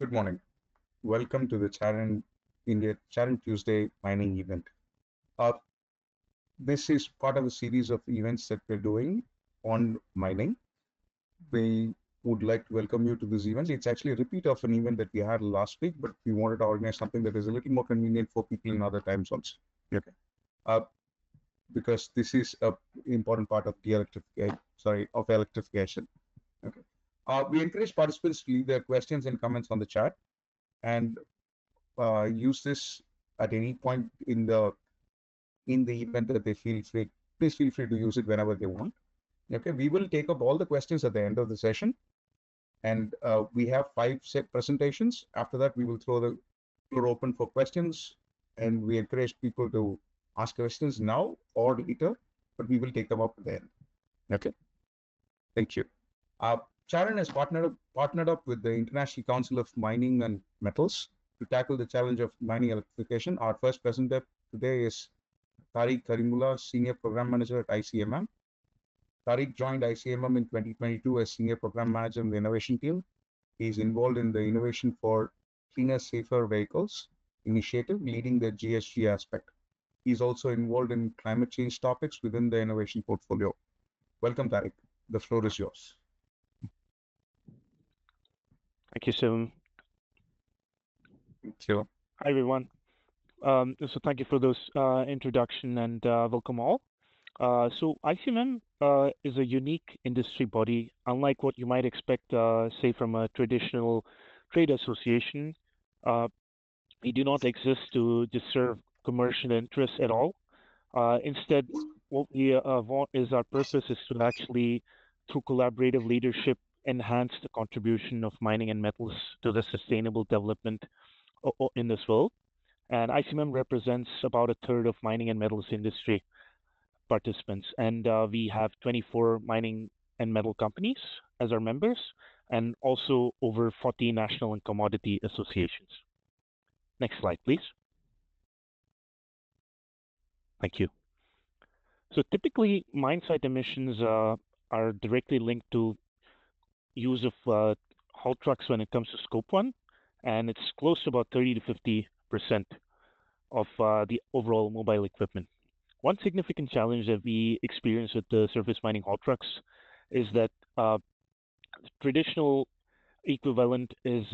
Good morning. Welcome to the CharIN India CharIN Tuesday mining event. Uh, this is part of a series of events that we're doing on mining. We would like to welcome you to this event. It's actually a repeat of an event that we had last week, but we wanted to organize something that is a little more convenient for people in other time zones. Okay. Because this is an important part of electrification. Okay. We encourage participants to leave their questions and comments on the chat, and use this at any point in the event that they feel free. Please feel free to use it whenever they want. Okay, we will take up all the questions at the end of the session, and we have 5 set presentations. After that, we will throw the floor open for questions, and we encourage people to ask questions now or later, but we will take them up at the end. Okay, thank you. CharIN has partnered up with the International Council of Mining and Metals to tackle the challenge of mining electrification. Our first presenter today is Tariq Karimullah, Senior Program Manager at ICMM. Tariq joined ICMM in 2022 as Senior Program Manager in the innovation team. He is involved in the Innovation for Cleaner, Safer Vehicles initiative, leading the GSG aspect. He is also involved in climate change topics within the innovation portfolio. Welcome, Tariq. The floor is yours. Thank you, Shivam. Sure. Hi, everyone. So thank you for those introduction and welcome all. So ICMM is a unique industry body, unlike what you might expect, say, from a traditional trade association. We do not exist to just serve commercial interests at all. Instead, what we want is our purpose is to actually, through collaborative leadership, enhance the contribution of mining and metals to the sustainable development in this world. And ICMM represents about a third of mining and metals industry participants. And we have 24 mining and metal companies as our members, and also over 40 national and commodity associations. Next slide, please. Thank you. So typically, mine site emissions are directly linked to use of haul trucks when it comes to Scope 1, and it's close to about 30 to 50% of the overall mobile equipment. One significant challenge that we experience with the surface mining haul trucks is that traditional equivalent is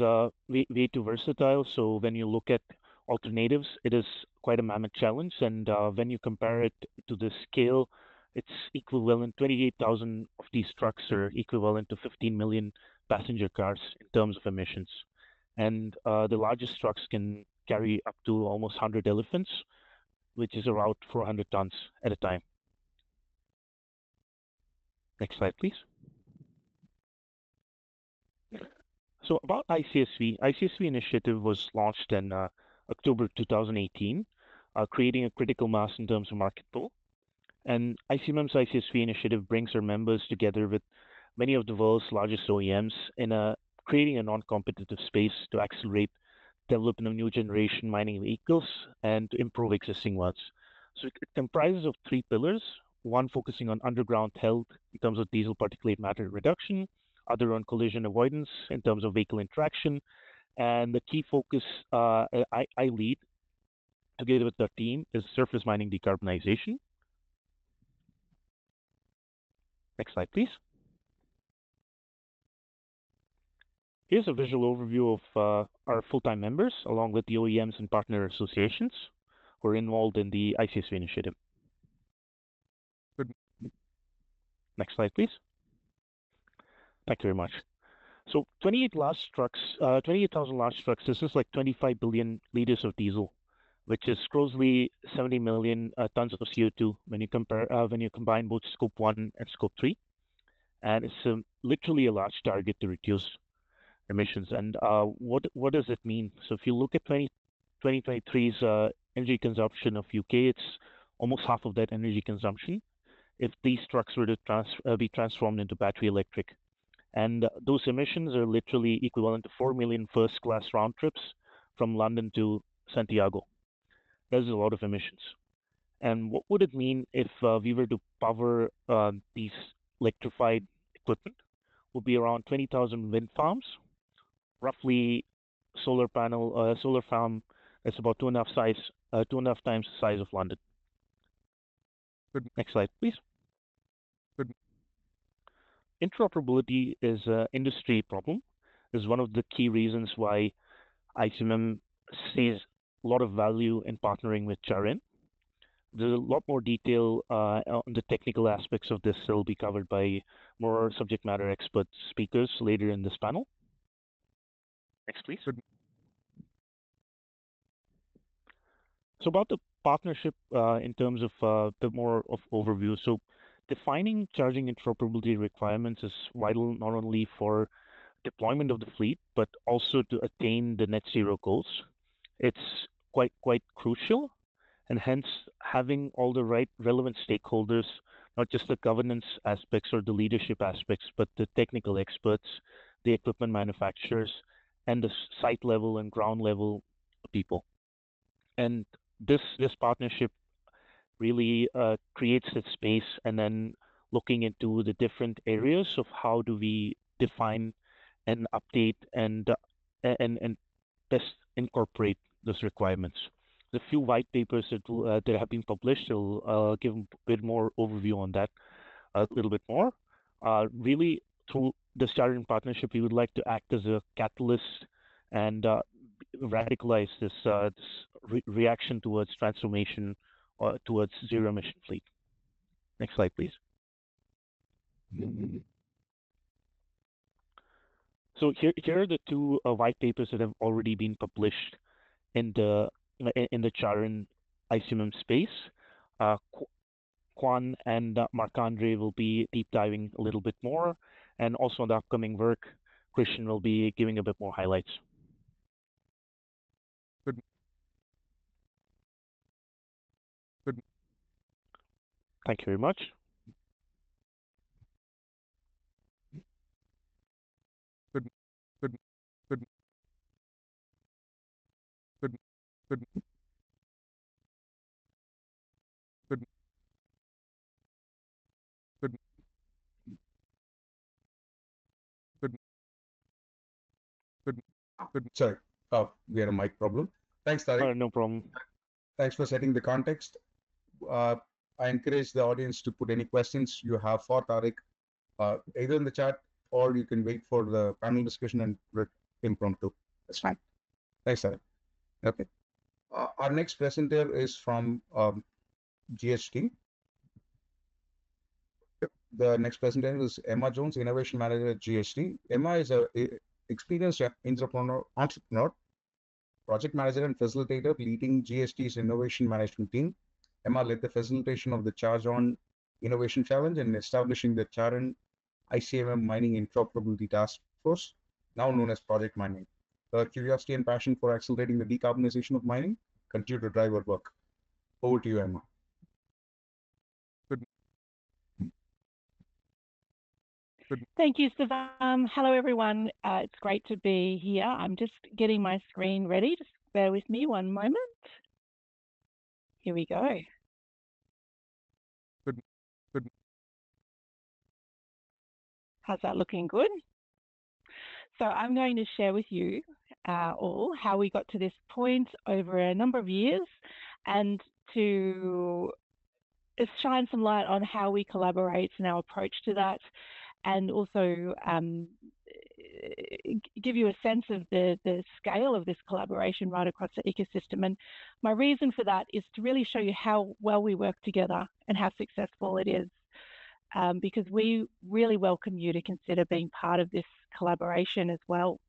way too versatile. So when you look at alternatives, it is quite a mammoth challenge. And when you compare it to the scale, it's equivalent. 28,000 of these trucks are equivalent to 15 million passenger cars in terms of emissions. And the largest trucks can carry up to almost 100 elephants, which is around 400 tons at a time. Next slide, please. So about ICSV initiative was launched in October 2018, creating a critical mass in terms of market pull. And ICMM's ICSV initiative brings our members together with many of the world's largest OEMs in creating a non-competitive space to accelerate development of new generation mining vehicles and to improve existing ones. So it comprises of 3 pillars, one focusing on underground health in terms of diesel particulate matter reduction, other on collision avoidance in terms of vehicle interaction, and the key focus I lead together with the team is surface mining decarbonization. Next slide, please. Here's a visual overview of our full-time members, along with the OEMs and partner associations who are involved in the ICSV initiative. Good. Next slide, please. Thank you very much. So 28,000 large trucks, this is like 25 billion liters of diesel, which is grossly 70 million tons of CO2 when you combine both Scope 1 and Scope 3. And it's literally a large target to reduce emissions. And what does it mean? So if you look at 2023's energy consumption of UK, it's almost half of that energy consumption if these trucks were to be transformed into battery electric. And those emissions are literally equivalent to 4 million first-class round trips from London to Santiago. That's a lot of emissions. And what would it mean if we were to power these electrified equipment? Would be around 20,000 wind farms, roughly solar panel, solar farm that's about 2.5 times the size of London. Good. Next slide, please. Good. Interoperability is an industry problem. Is one of the key reasons why ICMM sees a lot of value in partnering with CharIN. There's a lot more detail on the technical aspects of this will be covered by more subject matter expert speakers later in this panel. Next, please. Good. So about the partnership in terms of a bit more of overview. So defining charging interoperability requirements is vital not only for deployment of the fleet, but also to attain the net zero goals. It's quite crucial, and hence having all the right relevant stakeholders, not just the governance aspects or the leadership aspects, but the technical experts, the equipment manufacturers, and the site level and ground level people. And this partnership really creates that space, and then looking into the different areas of how do we define and update and best incorporate those requirements. The few white papers that have been published will give a bit more overview on that a little bit more. Really, through the CharIN partnership, we would like to act as a catalyst and radicalize this, reaction towards transformation towards zero emission fleet. Next slide, please. So here are the two white papers that have already been published in the CharIN ICMM space. Kwan and Marc-Andre will be deep diving a little bit more, and also on the upcoming work, Christian will be giving a bit more highlights. Good. Good. Thank you very much. Good. Good. Good. Good. Good. Good. Good. Good. Good. Good. Sorry, we had a mic problem. Thanks, Tariq. No problem. Thanks for setting the context. I encourage the audience to put any questions you have for Tariq, either in the chat or you can wait for the panel discussion and impromptu. That's fine. Thanks, Tariq. Okay. Our next presenter is from GST. The next presenter is Emma Jones, Innovation Manager at GST. Emma is an experienced entrepreneur, project manager and facilitator leading GST's innovation management team. Emma led the facilitation of the Charge On Innovation Challenge and establishing the CharIN ICMM Mining Interoperability Task Force, now known as Project Mining. Her curiosity and passion for accelerating the decarbonization of mining continue to drive her work. Over to you, Emma. Good. Good. Thank you, Sivam. Hello, everyone. It's great to be here. I'm just getting my screen ready. Just bear with me one moment. Here we go. Good. Good. How's that looking? Good? So I'm going to share with you all how we got to this point over a number of years, and to shine some light on how we collaborate and our approach to that, and also give you a sense of the scale of this collaboration right across the ecosystem. And my reason for that is to really show you how well we work together and how successful it is, because we really welcome you to consider being part of this collaboration as well.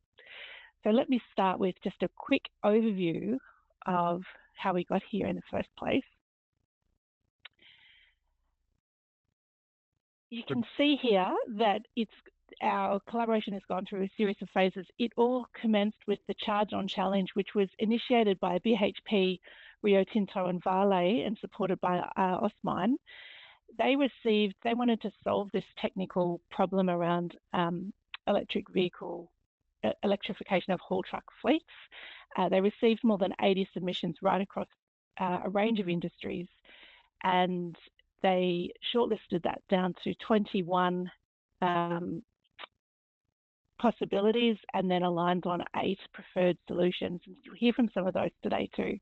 So let me start with just a quick overview of how we got here in the first place. You can see here that our collaboration has gone through a series of phases. It all commenced with the Charge On Challenge, which was initiated by BHP, Rio Tinto and Vale and supported by Osmine. They wanted to solve this technical problem around electrification of haul truck fleets. They received more than 80 submissions right across a range of industries, and they shortlisted that down to 21 possibilities and then aligns on 8 preferred solutions. And you'll hear from some of those today too.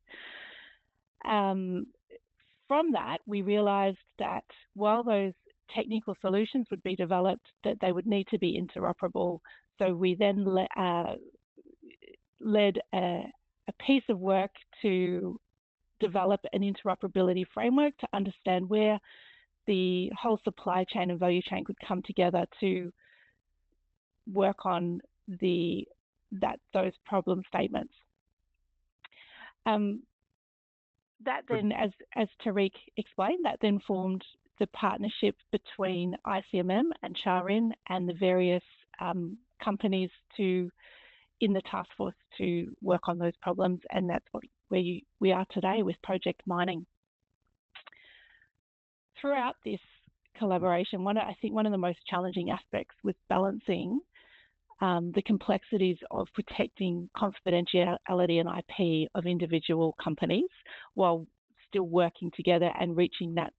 From that, we realized that while those technical solutions would be developed, that they would need to be interoperable. So we then led a piece of work to develop an interoperability framework to understand where the whole supply chain and value chain could come together to work on those problem statements. That then, as Tariq explained, that then formed the partnership between ICMM and CharIN and the various companies in the task force to work on those problems, and that's where we are today with Project Mining. Throughout this collaboration, I think one of the most challenging aspects was balancing the complexities of protecting confidentiality and IP of individual companies while still working together and reaching that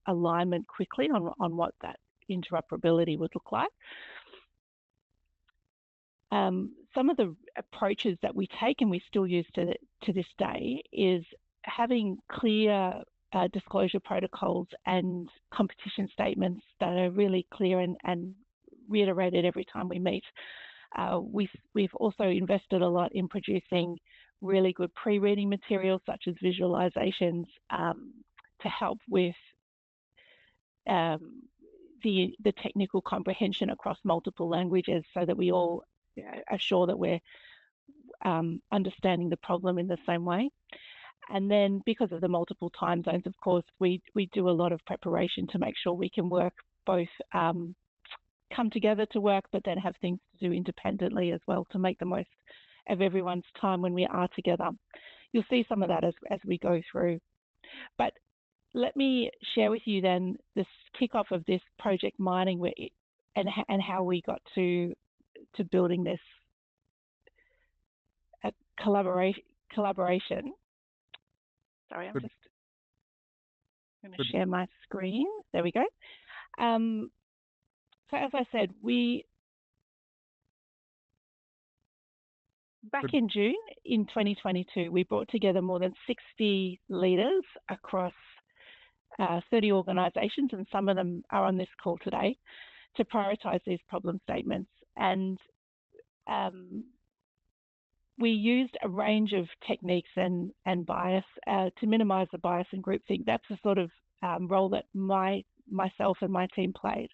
alignment quickly on what that interoperability would look like. Some of the approaches that we take and we still use to this day is having clear disclosure protocols and competition statements that are really clear and reiterated every time we meet. We've also invested a lot in producing really good pre-reading materials such as visualizations to help with the technical comprehension across multiple languages so that we all are sure that we're understanding the problem in the same way. And then because of the multiple time zones, of course, we do a lot of preparation to make sure we can work both come together to work, but then have things to do independently as well to make the most of everyone's time when we are together. You'll see some of that as we go through. But let me share with you then this kickoff of this Project Mining and how we got to building this collaboration. Sorry, I'm just going to share my screen. There we go. So as I said, back in June in 2022, we brought together more than 60 leaders across 30 organisations, and some of them are on this call today, to prioritise these problem statements. And we used a range of techniques and bias to minimise the bias and groupthink. That's the sort of role that myself and my team played.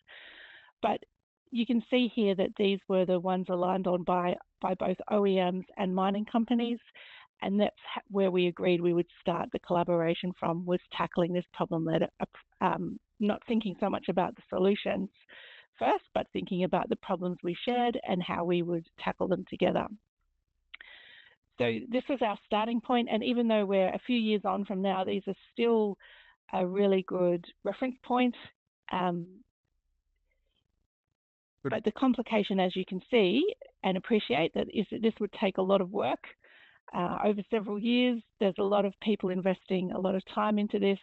But you can see here that these were the ones aligned on by both OEMs and mining companies, and that's where we agreed we would start the collaboration from, was tackling this problem that not thinking so much about the solutions first, but thinking about the problems we shared and how we would tackle them together. So this was our starting point, and even though we're a few years on from now, these are still a really good reference point. But the complication, as you can see and appreciate, is that this would take a lot of work over several years. There's a lot of people investing a lot of time into this.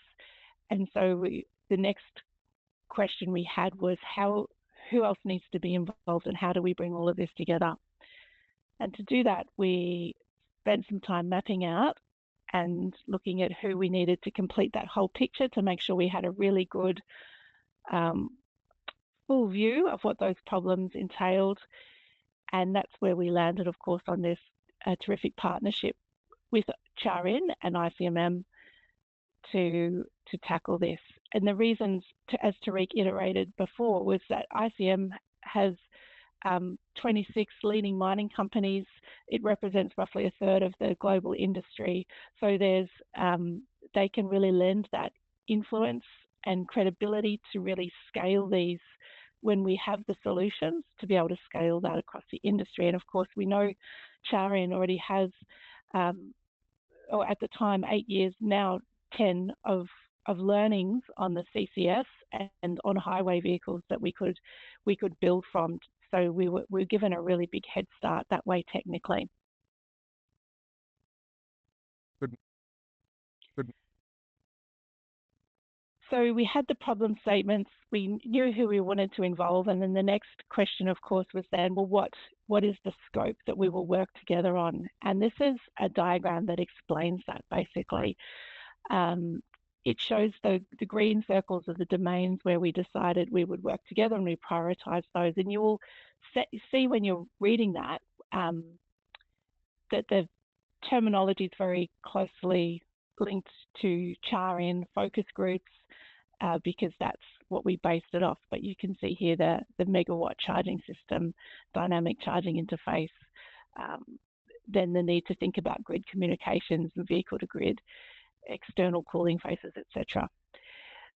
And so the next question we had was who else needs to be involved and how do we bring all of this together? And to do that, we spent some time mapping out and looking at who we needed to complete that whole picture to make sure we had a really good full view of what those problems entailed. And that's where we landed, of course, on this terrific partnership with CharIN and ICMM to tackle this. And the reasons, as Tariq iterated before, was that ICM has 26 leading mining companies. It represents roughly a third of the global industry. So there's they can really lend that influence and credibility to really scale these when we have the solutions, to be able to scale that across the industry. And of course, we know CharIN already has, or at the time, 8 years, now 10 of learnings on the CCS and on highway vehicles that we could build from. So we were given a really big head start that way technically. So we had the problem statements, we knew who we wanted to involve, and then the next question, of course, was then, well, what is the scope that we will work together on? And this is a diagram that explains that, basically. It shows the green circles of the domains where we decided we would work together, and we prioritized those. And you will see when you're reading that, that the terminology is very closely linked to CharIN focus groups, because that's what we based it off. But you can see here the megawatt charging system, dynamic charging interface, then the need to think about grid communications and vehicle to grid, external cooling faces, etc.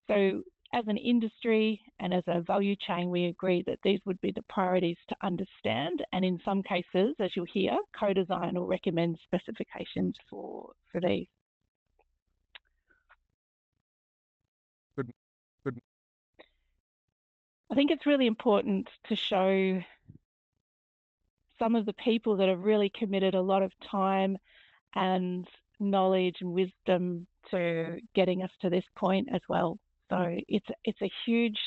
So as an industry and as a value chain, we agreed that these would be the priorities to understand, and in some cases, as you'll hear, co-design or recommend specifications for these. Good. I think it's really important to show some of the people that have really committed a lot of time and knowledge and wisdom to getting us to this point as well. So it's a huge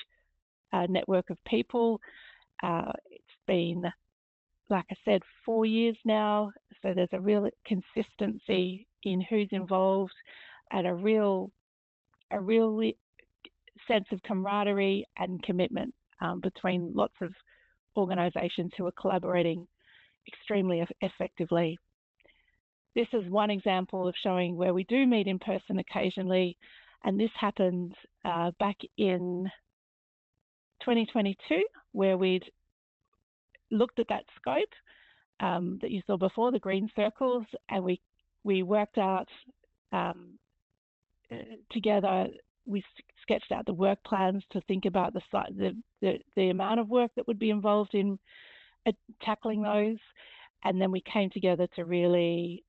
network of people. It's been, like I said, 4 years now. So there's a real consistency in who's involved, and a real sense of camaraderie and commitment between lots of organisations who are collaborating extremely effectively. This is one example of showing where we do meet in person occasionally, and this happened back in 2022, where we'd looked at that scope that you saw before, the green circles, and we worked out together. We sketched out the work plans to think about the amount of work that would be involved in tackling those, and then we came together to really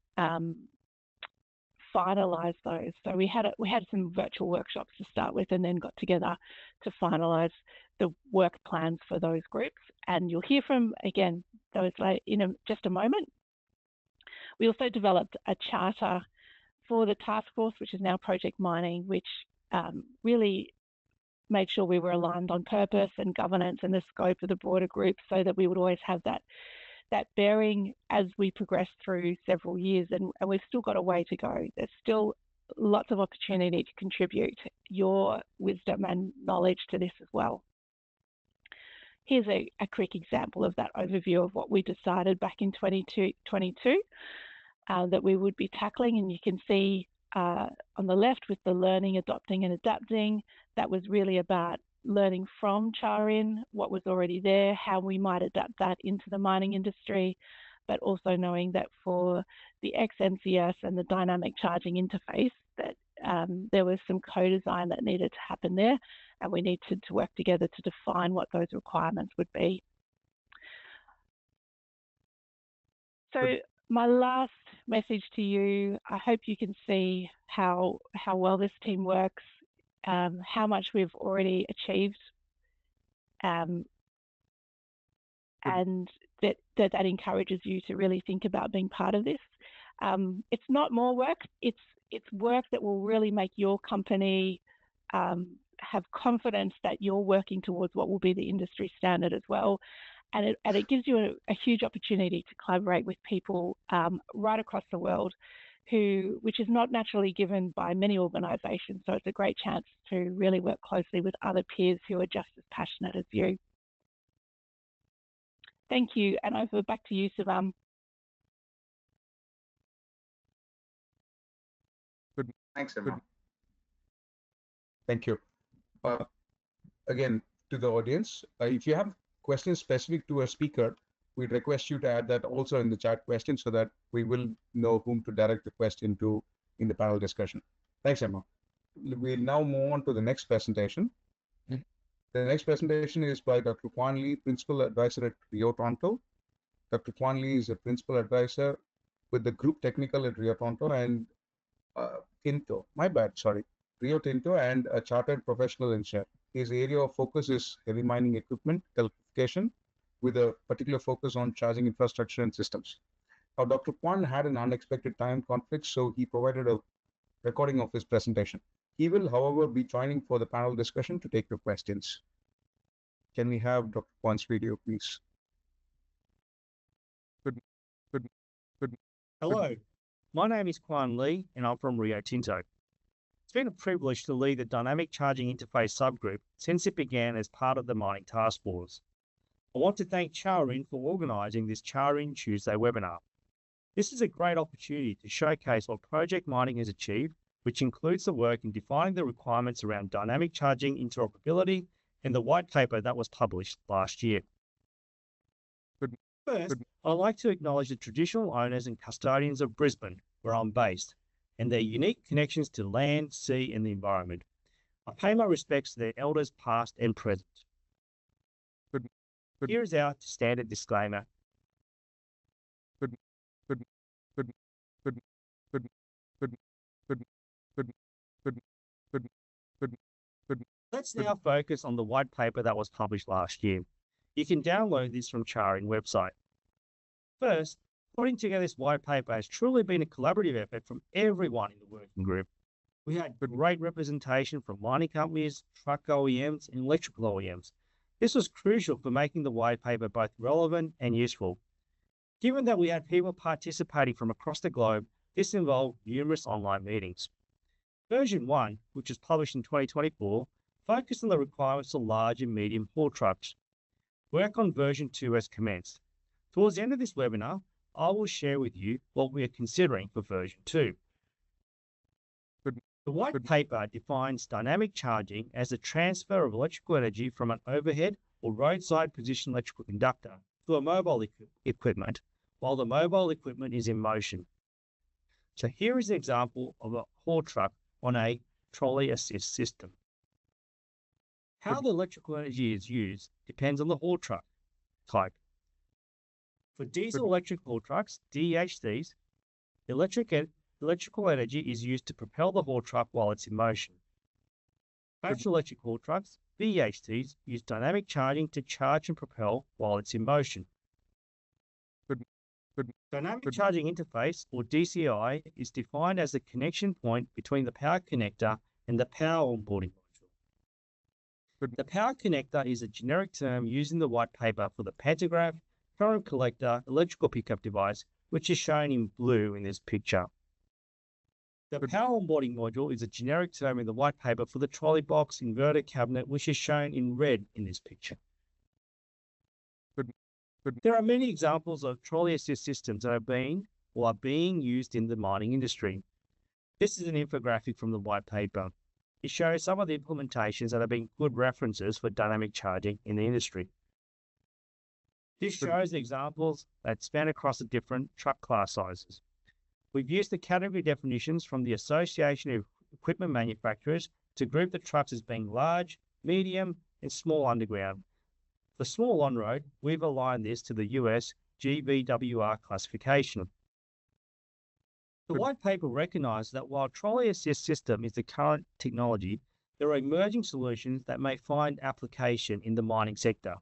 finalise those. So we had some virtual workshops to start with, and then got together to finalise the work plans for those groups. And you'll hear from again those in just a moment. We also developed a charter for the task force, which is now Project Mining, which really made sure we were aligned on purpose and governance and the scope of the broader group, so that we would always have that bearing as we progress through several years. And we've still got a way to go. There's still lots of opportunity to contribute your wisdom and knowledge to this as well. Here's a quick example of that overview of what we decided back in 2022 that we would be tackling. And you can see on the left with the learning, adopting and adapting, that was really about learning from CharIN, what was already there, how we might adapt that into the mining industry, but also knowing that for the X-MCS and the dynamic charging interface, that there was some co-design that needed to happen there, and we needed to work together to define what those requirements would be. So my last message to you, I hope you can see how well this team works, how much we've already achieved, and that encourages you to really think about being part of this. It's not more work, it's work that will really make your company have confidence that you're working towards what will be the industry standard as well. And it gives you a huge opportunity to collaborate with people right across the world, which is not naturally given by many organisations. So it's a great chance to really work closely with other peers who are just as passionate as you. Thank you, and over back to you, Sivam. Good. Thanks, Emma. Thank you. Again, to the audience, if you have questions specific to a speaker, we'd request you to add that also in the chat question, so that we will know whom to direct the question to in the panel discussion. Thanks, Emma. We'll now move on to the next presentation. The next presentation is by Dr. Quan Lee, Principal Advisor at Rio Tinto. Dr. Quan Lee is a Principal Advisor with the Group Technical at Rio Tinto and Rio Tinto, and a Chartered Professional Engineer. His area of focus is heavy mining equipment qualification, with a particular focus on charging infrastructure and systems. Now, Dr. Quan had an unexpected time conflict, so he provided a recording of his presentation. He will, however, be joining for the panel discussion to take your questions. Can we have Dr. Kwan's video, please? Hello, my name is Kwan Lee and I'm from Rio Tinto. It's been a privilege to lead the Dynamic Charging Interface subgroup since it began as part of the Mining Task Force. I want to thank CharIN for organising this CharIN Tuesday webinar. This is a great opportunity to showcase what Project Mining has achieved, which includes the work in defining the requirements around dynamic charging interoperability and the white paper that was published last year. First, I'd like to acknowledge the traditional owners and custodians of Brisbane, where I'm based, and their unique connections to land, sea, and the environment. I pay my respects to their elders past and present. Here is our standard disclaimer. Let's now focus on the white paper that was published last year. You can download this from CharIN website. First, putting together this white paper has truly been a collaborative effort from everyone in the working group. We had great representation from mining companies, truck OEMs, and electrical OEMs. This was crucial for making the white paper both relevant and useful. Given that we had people participating from across the globe, this involved numerous online meetings. Version 1, which was published in 2024, focused on the requirements for large and medium haul trucks. Work on version 2 has commenced. Towards the end of this webinar, I will share with you what we are considering for version 2. The white paper defines dynamic charging as the transfer of electrical energy from an overhead or roadside position electrical conductor to a mobile equipment while the mobile equipment is in motion. So here is an example of a haul truck on a trolley assist system. How the electrical energy is used depends on the haul truck type. For diesel electric haul trucks, DEHCs, electrical energy is used to propel the haul truck while it's in motion. Petrol electric haul trucks, VHTs, use dynamic charging to charge and propel while it's in motion. Dynamic Charging Interface, or DCI, is defined as the connection point between the power connector and the power onboarding module. The power connector is a generic term used in the white paper for the pantograph, current collector, electrical pickup device, which is shown in blue in this picture. The power onboarding module is a generic term in the white paper for the trolley box inverter cabinet, which is shown in red in this picture. There are many examples of trolley assist systems that are being used in the mining industry. This is an infographic from the white paper. It shows some of the implementations that have been good references for dynamic charging in the industry. This shows the examples that span across the different truck class sizes. We've used the category definitions from the Association of Equipment Manufacturers to group the trucks as being large, medium, and small underground. For small on-road, we've aligned this to the US GVWR classification. The white paper recognises that while trolley assist system is the current technology, there are emerging solutions that may find application in the mining sector,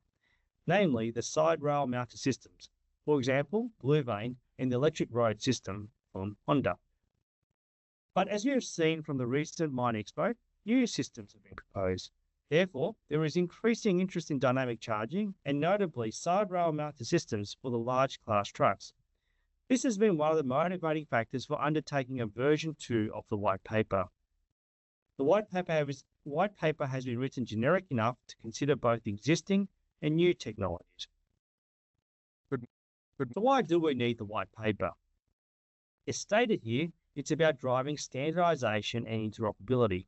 namely the side rail mounted systems, for example, Blue Vein and the electric road system from Honda. But as you have seen from the recent Mine Expo, new systems have been proposed. Therefore, there is increasing interest in dynamic charging and notably side rail mounted systems for the large class trucks. This has been one of the motivating factors for undertaking a version 2 of the white paper. The white paper has been written generic enough to consider both existing and new technologies. So why do we need the white paper? As stated here, it's about driving standardization and interoperability.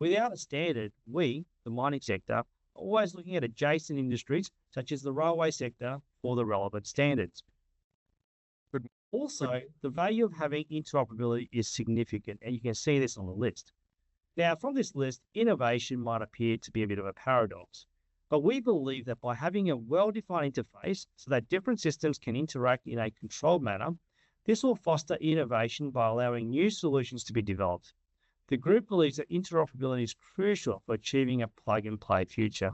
Without a standard, we, the mining sector, are always looking at adjacent industries such as the railway sector for the relevant standards. Also, the value of having interoperability is significant, and you can see this on the list. Now, from this list, innovation might appear to be a bit of a paradox, but we believe that by having a well-defined interface so that different systems can interact in a controlled manner, this will foster innovation by allowing new solutions to be developed. The group believes that interoperability is crucial for achieving a plug-and-play future.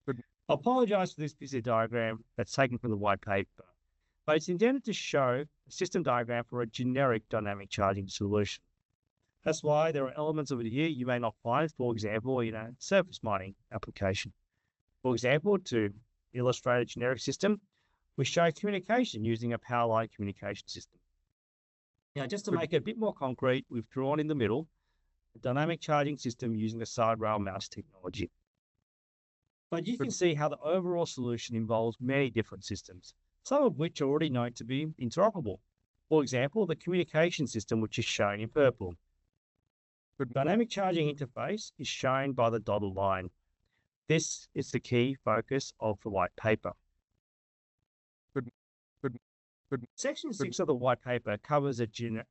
I apologise for this busy diagram that's taken from the white paper, but it's intended to show a system diagram for a generic dynamic charging solution. That's why there are elements of it here you may not find, for example, in a surface mining application. For example, to illustrate a generic system, we show communication using a power line communication system. Now, just to make it a bit more concrete, we've drawn in the middle a dynamic charging system using the side rail mouse technology. But you can see how the overall solution involves many different systems, some of which are already known to be interoperable. For example, the communication system, which is shown in purple. The dynamic charging interface is shown by the dotted line. This is the key focus of the white paper. Section 6 of the white paper covers the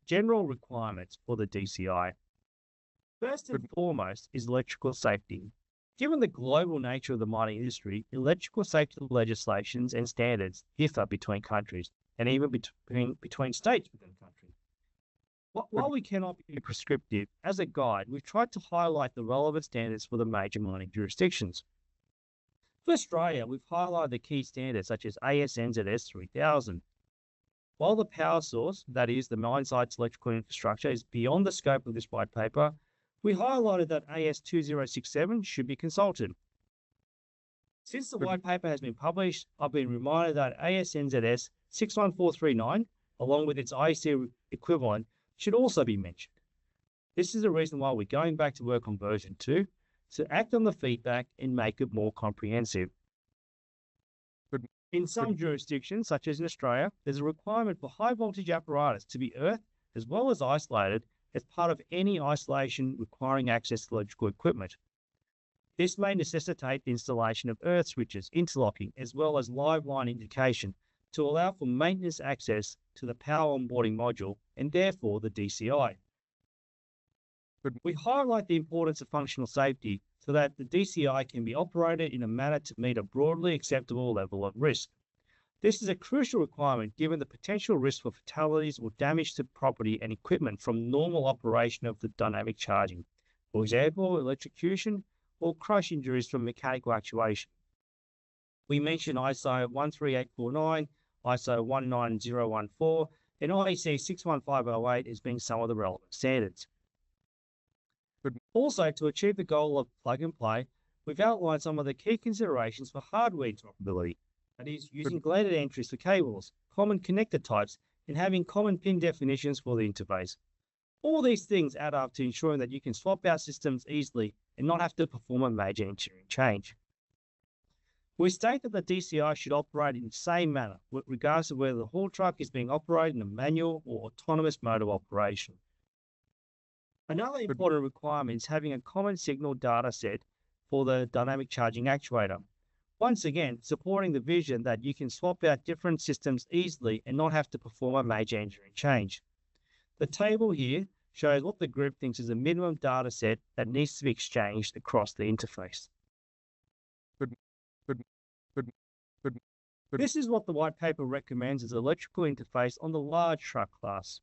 general requirements for the DCI. First and foremost is electrical safety. Given the global nature of the mining industry, electrical safety legislations and standards differ between countries and even between states within a country. While we cannot be prescriptive, as a guide, we've tried to highlight the relevant standards for the major mining jurisdictions. For Australia, we've highlighted the key standards such as AS/NZS 3000. While the power source, that is, the mine site's electrical infrastructure, is beyond the scope of this white paper, we highlighted that AS2067 should be consulted. Since the white paper has been published, I've been reminded that AS/NZS 61439, along with its IEC equivalent, should also be mentioned. This is the reason why we're going back to work on version 2, to act on the feedback and make it more comprehensive. In some jurisdictions, such as in Australia, there's a requirement for high voltage apparatus to be earthed as well as isolated as part of any isolation requiring access to electrical equipment. This may necessitate the installation of earth switches, interlocking, as well as live line indication to allow for maintenance access to the power onboarding module and therefore the DCI. We highlight the importance of functional safety so that the DCI can be operated in a manner to meet a broadly acceptable level of risk. This is a crucial requirement given the potential risk for fatalities or damage to property and equipment from normal operation of the dynamic charging, for example, electrocution or crush injuries from mechanical actuation. We mentioned ISO 13849, ISO 19014, and IEC 61508 as being some of the relevant standards. Also, to achieve the goal of plug and play, we've outlined some of the key considerations for hardware interoperability, that is, using bladed entries for cables, common connector types, and having common pin definitions for the interface. All these things add up to ensuring that you can swap out systems easily and not have to perform a major engineering change. We state that the DCI should operate in the same manner, with regards to whether the haul truck is being operated in a manual or autonomous mode of operation. Another important requirement is having a common signal data set for the dynamic charging actuator. Once again, supporting the vision that you can swap out different systems easily and not have to perform a major engineering change. The table here shows what the group thinks is a minimum data set that needs to be exchanged across the interface. This is what the white paper recommends as electrical interface on the large truck class.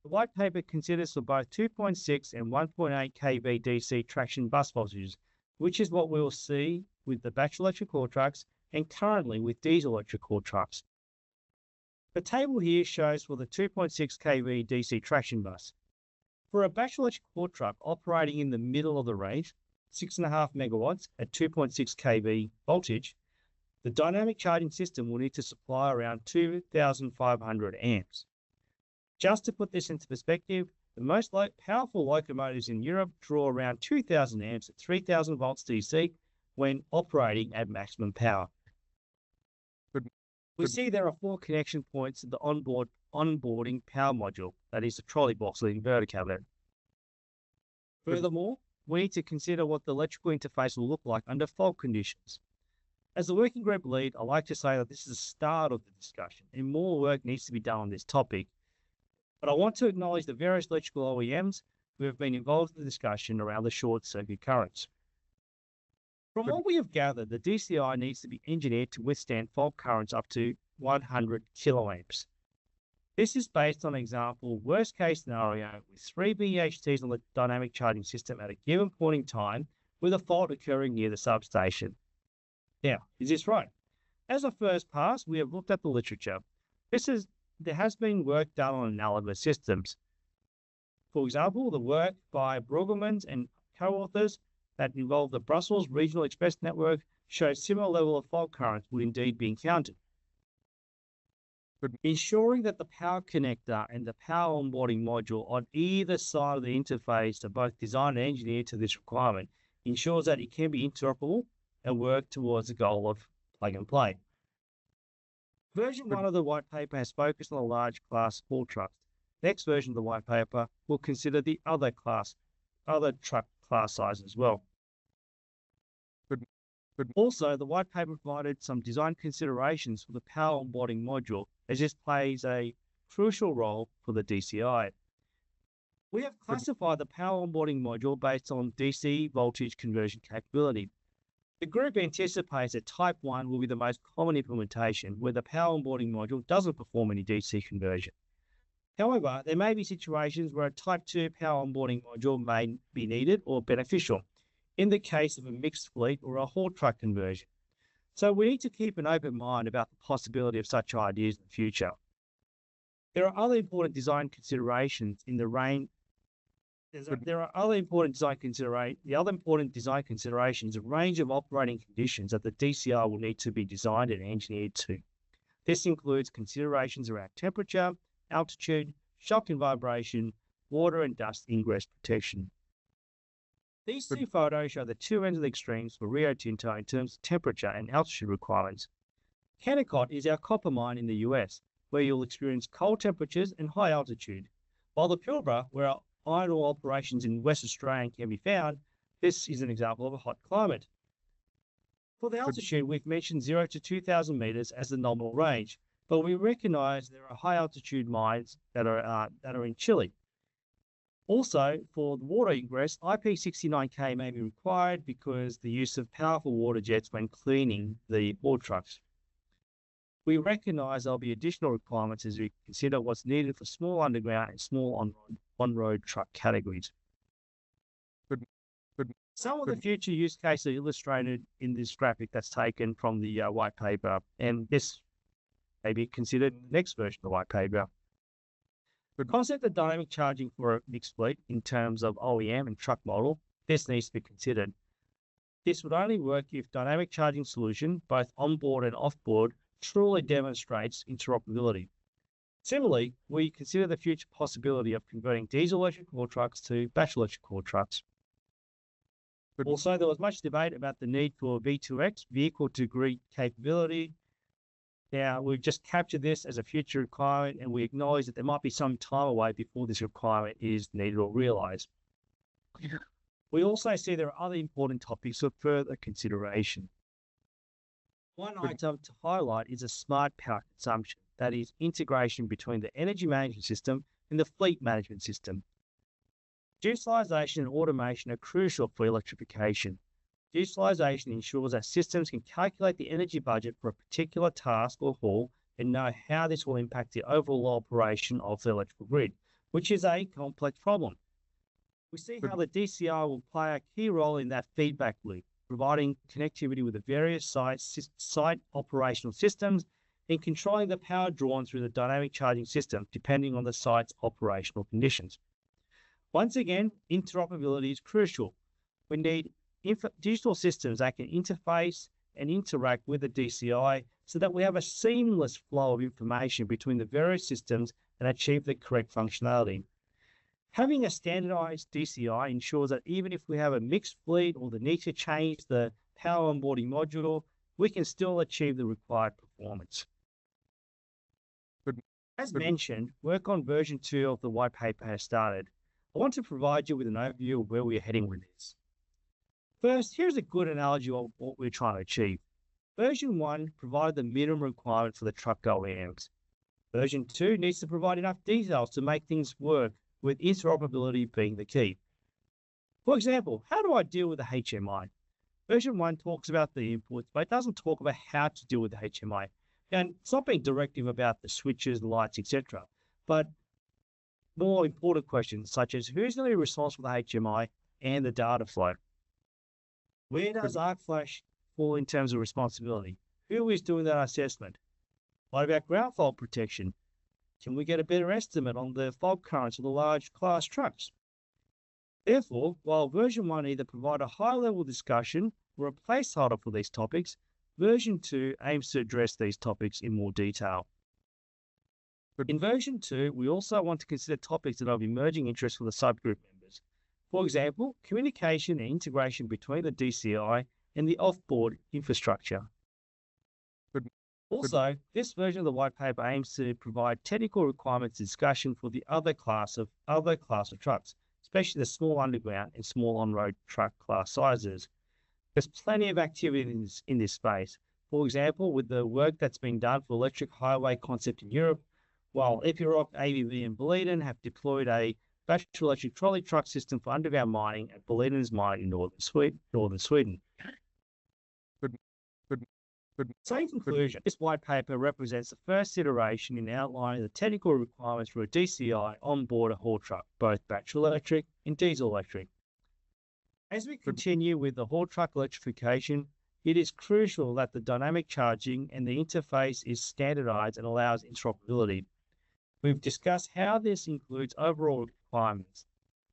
The white paper considers for both 2.6 and 1.8 kV DC traction bus voltages, which is what we will see with the battery electric haul trucks and currently with diesel electric haul trucks. The table here shows for the 2.6 kV DC traction bus. For a battery electric haul truck operating in the middle of the range, 6.5 megawatts at 2.6 kV voltage, the dynamic charging system will need to supply around 2,500 amps. Just to put this into perspective, the most powerful locomotives in Europe draw around 2,000 amps at 3,000 volts DC when operating at maximum power. We see there are 4 connection points to the onboarding power module, that is the trolley box or the inverter cabinet. Furthermore, we need to consider what the electrical interface will look like under fault conditions. As the working group lead, I like to say that this is the start of the discussion and more work needs to be done on this topic. But I want to acknowledge the various electrical OEMs who have been involved in the discussion around the short circuit currents. From what we have gathered, the DCI needs to be engineered to withstand fault currents up to 100 kiloamps. This is based on an example worst case scenario with 3 BHTs on the dynamic charging system at a given point in time with a fault occurring near the substation. Now, is this right? As a first pass, we have looked at the literature. There has been work done on analogous systems. For example, the work by Brueggemans and co-authors that involve the Brussels Regional Express Network shows similar level of fault currents would indeed be encountered. Ensuring that the power connector and the power onboarding module on either side of the interface are both designed and engineered to this requirement ensures that it can be interoperable and work towards the goal of plug and play. Version 1 of the white paper has focused on the large class haul trucks. Next version of the white paper will consider the other truck class sizes as well. Also, the white paper provided some design considerations for the power onboarding module, as this plays a crucial role for the DCI. We have classified the power onboarding module based on DC voltage conversion capability. The group anticipates that Type 1 will be the most common implementation where the power onboarding module doesn't perform any DC conversion. However, there may be situations where a Type 2 power onboarding module may be needed or beneficial, in the case of a mixed fleet or a haul truck conversion. So we need to keep an open mind about the possibility of such ideas in the future. There are other important design considerations in the range. The other important design considerations, a range of operating conditions that the DCI will need to be designed and engineered to. This includes considerations around temperature, altitude, shock and vibration, water and dust ingress protection. These two photos show the two ends of the extremes for Rio Tinto in terms of temperature and altitude requirements. Kennecott is our copper mine in the US, where you'll experience cold temperatures and high altitude, while the Pilbara, where our iron ore operations in West Australia can be found, this is an example of a hot climate. For the altitude, we've mentioned 0 to 2,000 meters as the nominal range, but we recognize there are high altitude mines that are in Chile. Also, for the water ingress, IP69K may be required because the use of powerful water jets when cleaning the haul trucks. We recognize there'll be additional requirements as we consider what's needed for small underground and small on-road truck categories. Some of the future use cases are illustrated in this graphic that's taken from the white paper, and this may be considered in the next version of the white paper. The concept of dynamic charging for a mixed fleet in terms of OEM and truck model, this needs to be considered. This would only work if dynamic charging solution, both onboard and offboard, truly demonstrates interoperability. Similarly, we consider the future possibility of converting diesel electric haul trucks to battery electric haul trucks. Also, there was much debate about the need for V2X, vehicle to grid capability. Now, we've just captured this as a future requirement, and we acknowledge that there might be some time away before this requirement is needed or realized. We also see there are other important topics for further consideration. One item to highlight is a smart power consumption, that is, integration between the energy management system and the fleet management system. Digitalization and automation are crucial for electrification. Digitalization ensures that systems can calculate the energy budget for a particular task or haul and know how this will impact the overall operation of the electrical grid, which is a complex problem. We see how the DCI will play a key role in that feedback loop, providing connectivity with the various site operational systems and controlling the power drawn through the dynamic charging system depending on the site's operational conditions. Once again, interoperability is crucial. We need digital systems that can interface and interact with the DCI so that we have a seamless flow of information between the various systems and achieve the correct functionality. Having a standardized DCI ensures that even if we have a mixed fleet or the need to change the power onboarding module, we can still achieve the required performance. As mentioned, work on version 2 of the white paper has started. I want to provide you with an overview of where we are heading with this. First, here's a good analogy of what we're trying to achieve. Version 1 provided the minimum requirement for the truck OEMs. Version 2 needs to provide enough details to make things work, with interoperability being the key. For example, how do I deal with the HMI? Version 1 talks about the inputs, but it doesn't talk about how to deal with the HMI. And it's not being directive about the switches, lights, etc. But more important questions such as who's going to be responsible for the HMI and the data flow? Where does ArcFlash fall in terms of responsibility? Who is doing that assessment? What about ground fault protection? Can we get a better estimate on the fault currents of the large class trucks? Therefore, while version 1 either provide a high-level discussion or a placeholder for these topics, version 2 aims to address these topics in more detail. In version 2, we also want to consider topics that are of emerging interest for the subgroup members. For example, communication and integration between the DCI and the off-board infrastructure. Also, this version of the white paper aims to provide technical requirements discussion for the other class of trucks, especially the small underground and small on-road truck class sizes. There's plenty of activity in this space. For example, with the work that's been done for electric highway concept in Europe, while Epiroc, ABB and Boliden have deployed a battery electric trolley truck system for underground mining at Boliden's mine in northern Sweden. So in conclusion, this white paper represents the first iteration in outlining the technical requirements for a DCI on-board a haul truck, both battery electric and diesel electric. As we continue with the haul truck electrification, it is crucial that the dynamic charging and the interface is standardized and allows interoperability. We've discussed how this includes overall requirements,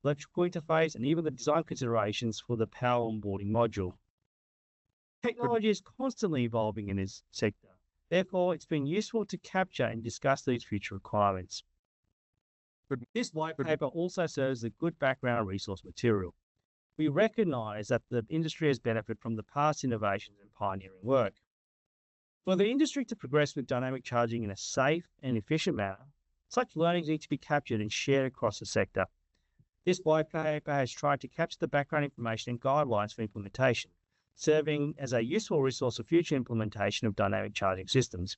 electrical interface, and even the design considerations for the power onboarding module. Technology is constantly evolving in this sector. Therefore, it's been useful to capture and discuss these future requirements. This white paper also serves as a good background resource material. We recognize that the industry has benefited from the past innovations and pioneering work. For the industry to progress with dynamic charging in a safe and efficient manner, such learnings need to be captured and shared across the sector. This white paper has tried to capture the background information and guidelines for implementation, serving as a useful resource for future implementation of dynamic charging systems.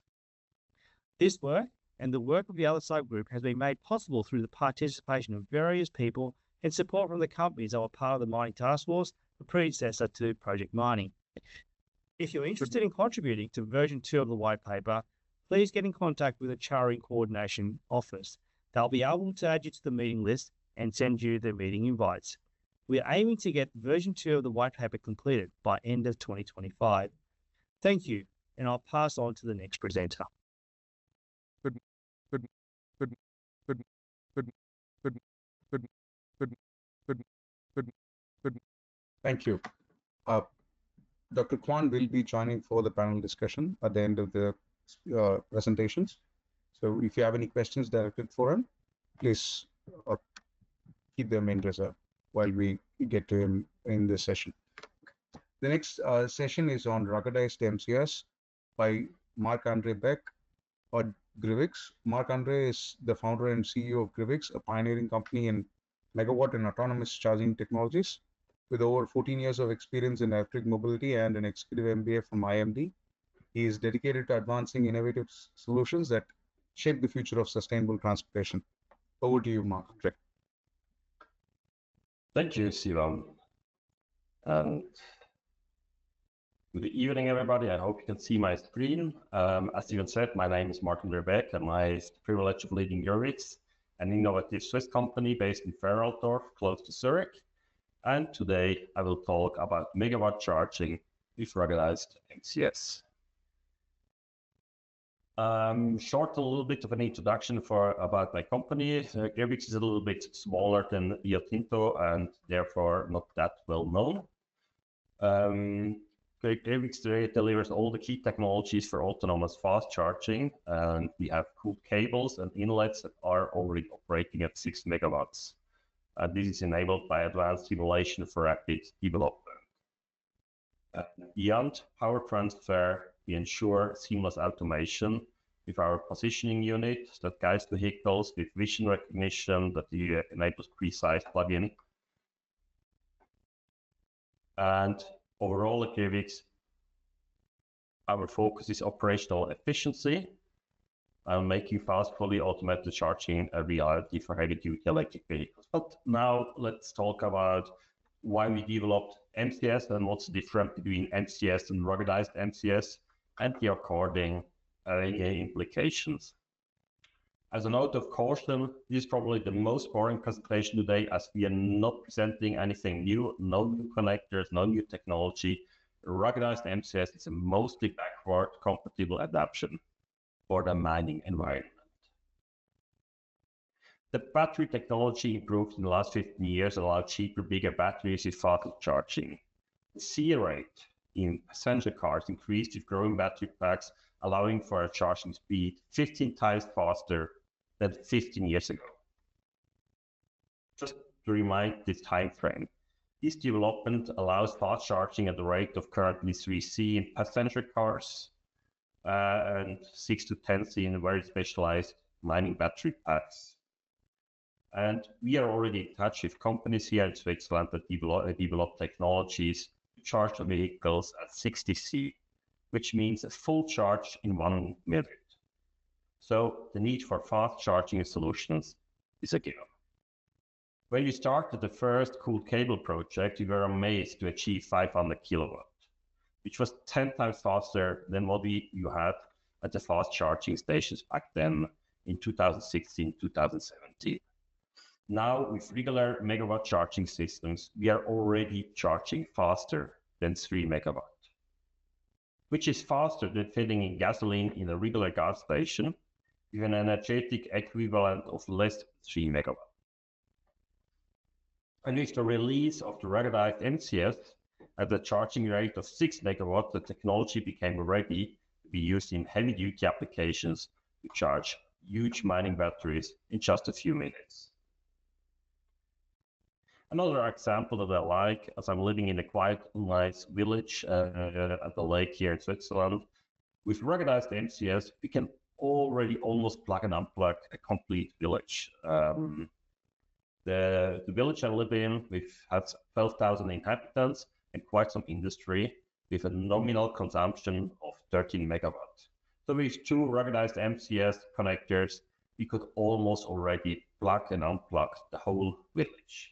This work and the work of the other subgroup has been made possible through the participation of various people and support from the companies that were part of the Mining Task Force, the predecessor to Project Mining. If you're interested in contributing to version 2 of the white paper, please get in contact with the CharIN Coordination Office. They'll be able to add you to the meeting list and send you the meeting invites. We are aiming to get version 2 of the white paper completed by end of 2025. Thank you, and I'll pass on to the next presenter. Thank you. Dr. Kwan will be joining for the panel discussion at the end of the presentations. So if you have any questions directed for him, please keep them in reserve while we get to him in this session. The next session is on Ruggedized MCS by Marc-Andre Beck or Grivix. Marc-Andre is the founder and CEO of Grivix, a pioneering company in megawatt and autonomous charging technologies. With over 14 years of experience in electric mobility and an executive MBA from IMD, he is dedicated to advancing innovative solutions that shape the future of sustainable transportation. Over to you, Marc-Andre. Thank you, Sivan. And good evening, everybody. I hope you can see my screen. As Sivan said, my name is Marc-Andre Beck, and I have the privilege of leading Grivix, an innovative Swiss company based in Feraldorf, close to Zurich. And today I will talk about megawatt charging with ruggedized MCS. Short, a little bit of an introduction about my company. Grivix is a little bit smaller than Rio Tinto and therefore not that well known. Grivix delivers all the key technologies for autonomous fast charging, and we have cooled cables and inlets that are already operating at 6 megawatts. This is enabled by advanced simulation for rapid development. Beyond power transfer, we ensure seamless automation with our positioning unit that guides the vehicles with vision recognition that enables precise plug-in. And overall at Grivix, our focus is operational efficiency and making fast, fully automated charging a reality for heavy-duty electric vehicles. But now let's talk about why we developed MCS and what's the difference between MCS and ruggedized MCS and the according implications. As a note of caution, this is probably the most boring presentation today as we are not presenting anything new, no new connectors, no new technology. Ruggedized MCS is a mostly backward compatible adaptation for the mining environment. The battery technology improved in the last 15 years, allowed cheaper, bigger batteries with faster charging. The C rate in passenger cars increased with growing battery packs, allowing for a charging speed 15 times faster than 15 years ago. Just to remind this time frame, this development allows fast charging at the rate of currently 3C in passenger cars and 6 to 10C in very specialized mining battery packs. And we are already in touch with companies here in Switzerland that develop technologies to charge the vehicles at 60C, which means a full charge in 1 minute. So the need for fast charging solutions is a given. When we started the first cooled cable project, we were amazed to achieve 500 kilowatt, which was 10 times faster than what you had at the fast charging stations back then in 2016, 2017. Now, with regular megawatt charging systems, we are already charging faster than 3 megawatt, which is faster than filling in gasoline in a regular gas station with an energetic equivalent of less than 3 megawatt. And with the release of the Ruggedized MCS at the charging rate of 6 megawatts, the technology became ready to be used in heavy-duty applications to charge huge mining batteries in just a few minutes. Another example that I like, as I'm living in a quite nice village at the lake here in Switzerland, with Ruggedized MCS, we can already almost plug and unplug a complete village. The village I live in has 12,000 inhabitants and quite some industry with a nominal consumption of 13 megawatts. So with 2 ruggedized MCS connectors, we could almost already plug and unplug the whole village.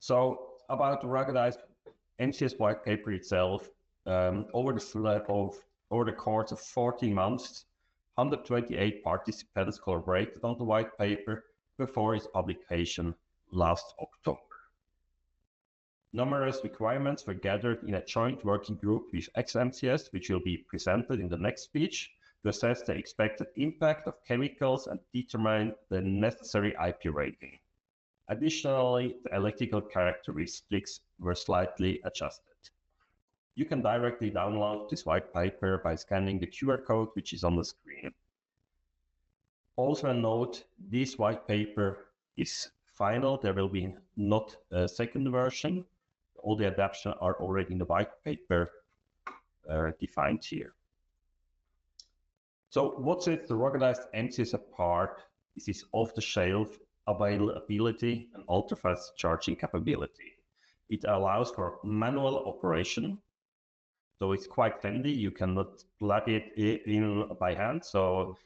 So about the ruggedized MCS white paper itself, over the course of 14 months, 128 participants collaborated on the white paper before its publication last October. Numerous requirements were gathered in a joint working group with X-MCS, which will be presented in the next speech, to assess the expected impact of chemicals and determine the necessary IP rating. Additionally, the electrical characteristics were slightly adjusted. You can directly download this white paper by scanning the QR code which is on the screen. Also a note, this white paper is final. There will be not a second version. All the adaptations are already in the white paper defined here. So what sets the ruggedized MCS apart is its off-the-shelf availability and ultra-fast charging capability. It allows for manual operation. So it's quite handy. You cannot plug it in by hand. So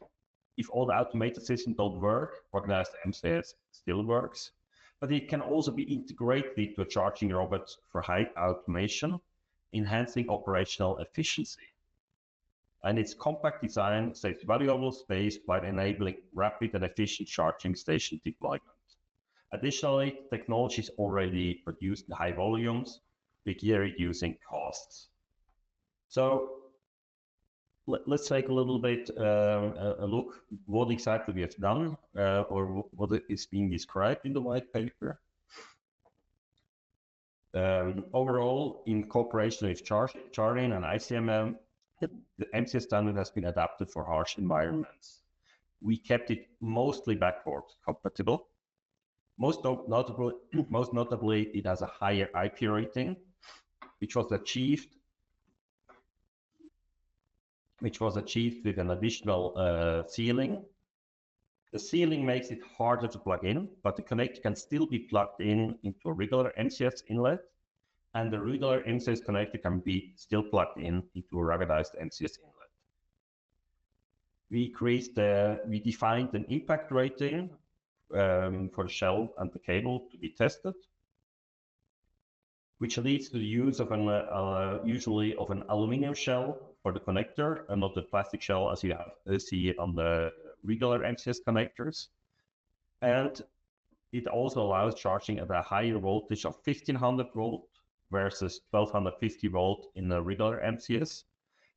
if all the automated systems don't work, ruggedized MCS still works. But it can also be integrated to a charging robot for high automation, enhancing operational efficiency. And its compact design saves valuable space while enabling rapid and efficient charging station deployment. Additionally, technology is already produced in high volumes, with reducing costs. So let's take a little bit a look what exactly we have done or what is being described in the white paper. Overall, in cooperation with CharIN and ICMM, the MCS standard has been adapted for harsh environments. We kept it mostly backward compatible. Most notably, it has a higher IP rating, which was achieved with an additional sealing. The sealing makes it harder to plug in, but the connector can still be plugged in into a regular MCS inlet, and the regular MCS connector can be still plugged in into a ruggedized MCS inlet. We defined an impact rating for the shell and the cable to be tested, which leads to the use of usually of an aluminum shell for the connector and not the plastic shell as you see on the regular MCS connectors. And it also allows charging at a higher voltage of 1500 volt versus 1250 volt in the regular MCS,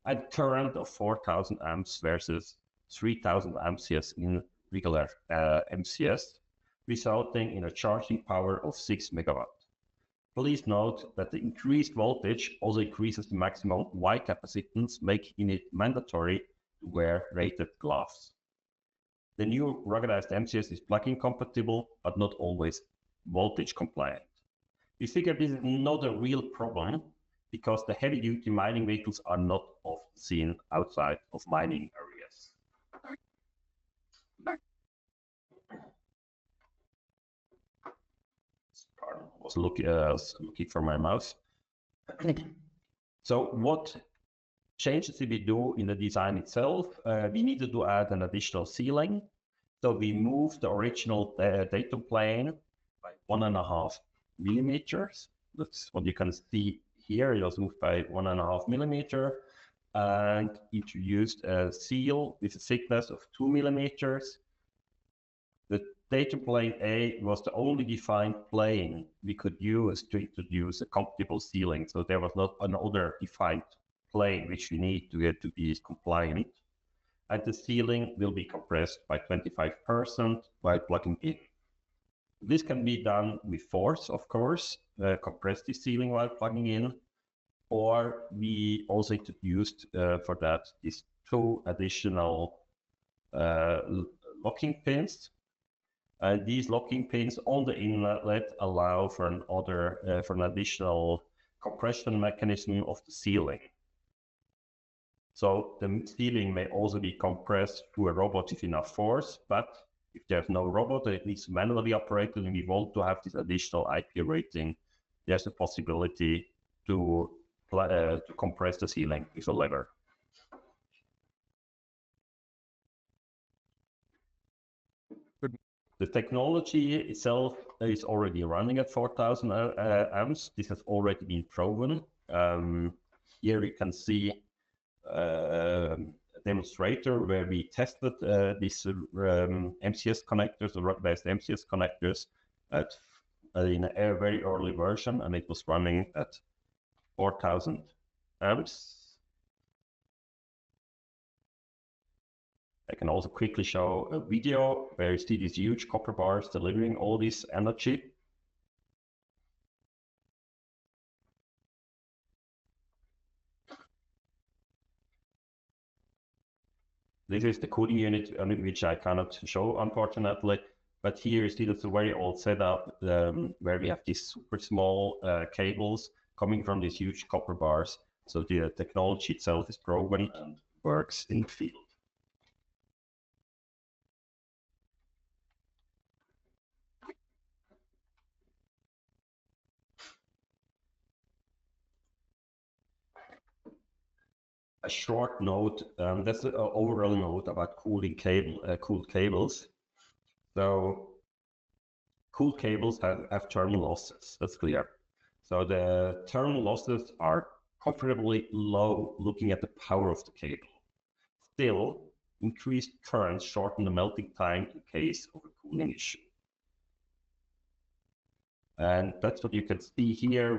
and current of 4000 amps versus 3000 MCS in regular MCS, resulting in a charging power of 6 megawatts. Please note that the increased voltage also increases the maximum Y capacitance, making it mandatory to wear rated gloves. The new ruggedized MCS is plug-in compatible, but not always voltage compliant. We figure this is not a real problem because the heavy-duty mining vehicles are not often seen outside of mining areas. Pardon, I was looking for my mouse. So what changes did we do in the design itself? We needed to add an additional ceiling. So we moved the original data plane by 1.5 millimeters. That's what you can see here. It was moved by 1.5 millimeter and introduced a seal with a thickness of 2 millimeters. The data plane A was the only defined plane we could use to introduce a compatible ceiling. So there was not another defined plane which we need to get to be compliant. And the ceiling will be compressed by 25% while plugging in. This can be done with force, of course, compress the ceiling while plugging in, or we also introduced for that these 2 additional locking pins. These locking pins on the inlet allow for an additional compression mechanism of the ceiling. So the ceiling may also be compressed through a robot with enough force, but if there's no robot and it needs to manually operated and we want to have this additional IP rating, there's a possibility to compress the ceiling with a lever. The technology itself is already running at 4,000 amps. This has already been proven. Here you can see a demonstrator where we tested these MCS connectors, the ruggedized MCS connectors, in a very early version, and it was running at 4,000 amps. I can also quickly show a video where you see these huge copper bars delivering all this energy. This is the cooling unit, which I cannot show, unfortunately. But here you see that's a very old setup where we have these super small cables coming from these huge copper bars. So the technology itself is proven and works in the field. A short note, that's an overall note about cooled cables. So cooled cables have thermal losses, that's clear. So the thermal losses are comfortably low looking at the power of the cable. Still, increased currents shorten the melting time in case of a cooling issue. And that's what you can see here.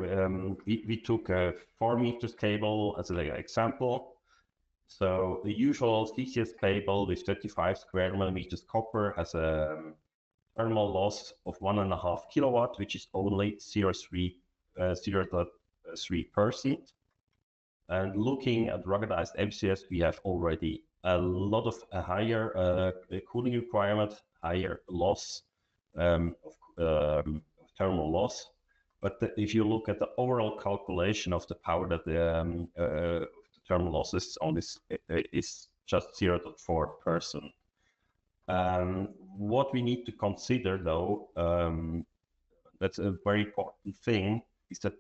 We took a 4 meters cable as an example. So the usual CCS cable with 35 square millimeters copper has a thermal loss of 1.5 kilowatt, which is only 0.3%. And looking at ruggedized MCS, we have already a lot of higher cooling requirement, higher loss of thermal loss. But if you look at the overall calculation of the power that the thermal losses on this is just 0.4%. What we need to consider, though, that's a very important thing, is that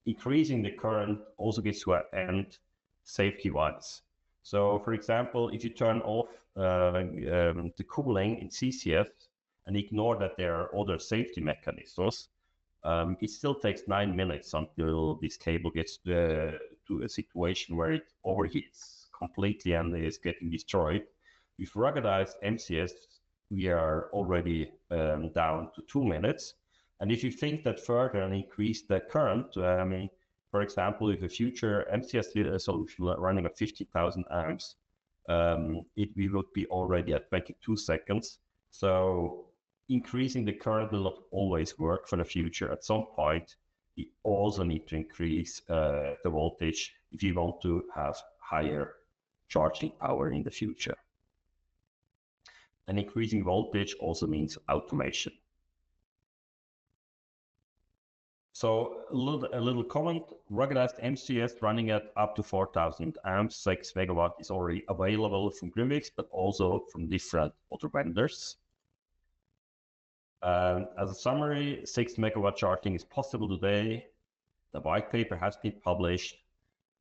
increasing the current also gets to an end safety-wise. So, for example, if you turn off the cooling in CCS and ignore that there are other safety mechanisms, it still takes 9 minutes until this cable gets to a situation where it overheats completely and is getting destroyed. With ruggedized MCS, we are already down to 2 minutes. And if you think that further and increase the current, for example, with a future MCS solution running at 50,000 amps, we would be already at 22 seconds. So increasing the current will not always work for the future. At some point, we also need to increase the voltage if you want to have higher charging power in the future. And increasing voltage also means automation. So a little comment, ruggedized MCS running at up to 4,000 amps, 6 megawatt is already available from Grimvix, but also from different other vendors. As a summary, 6 megawatt charging is possible today. The white paper has been published.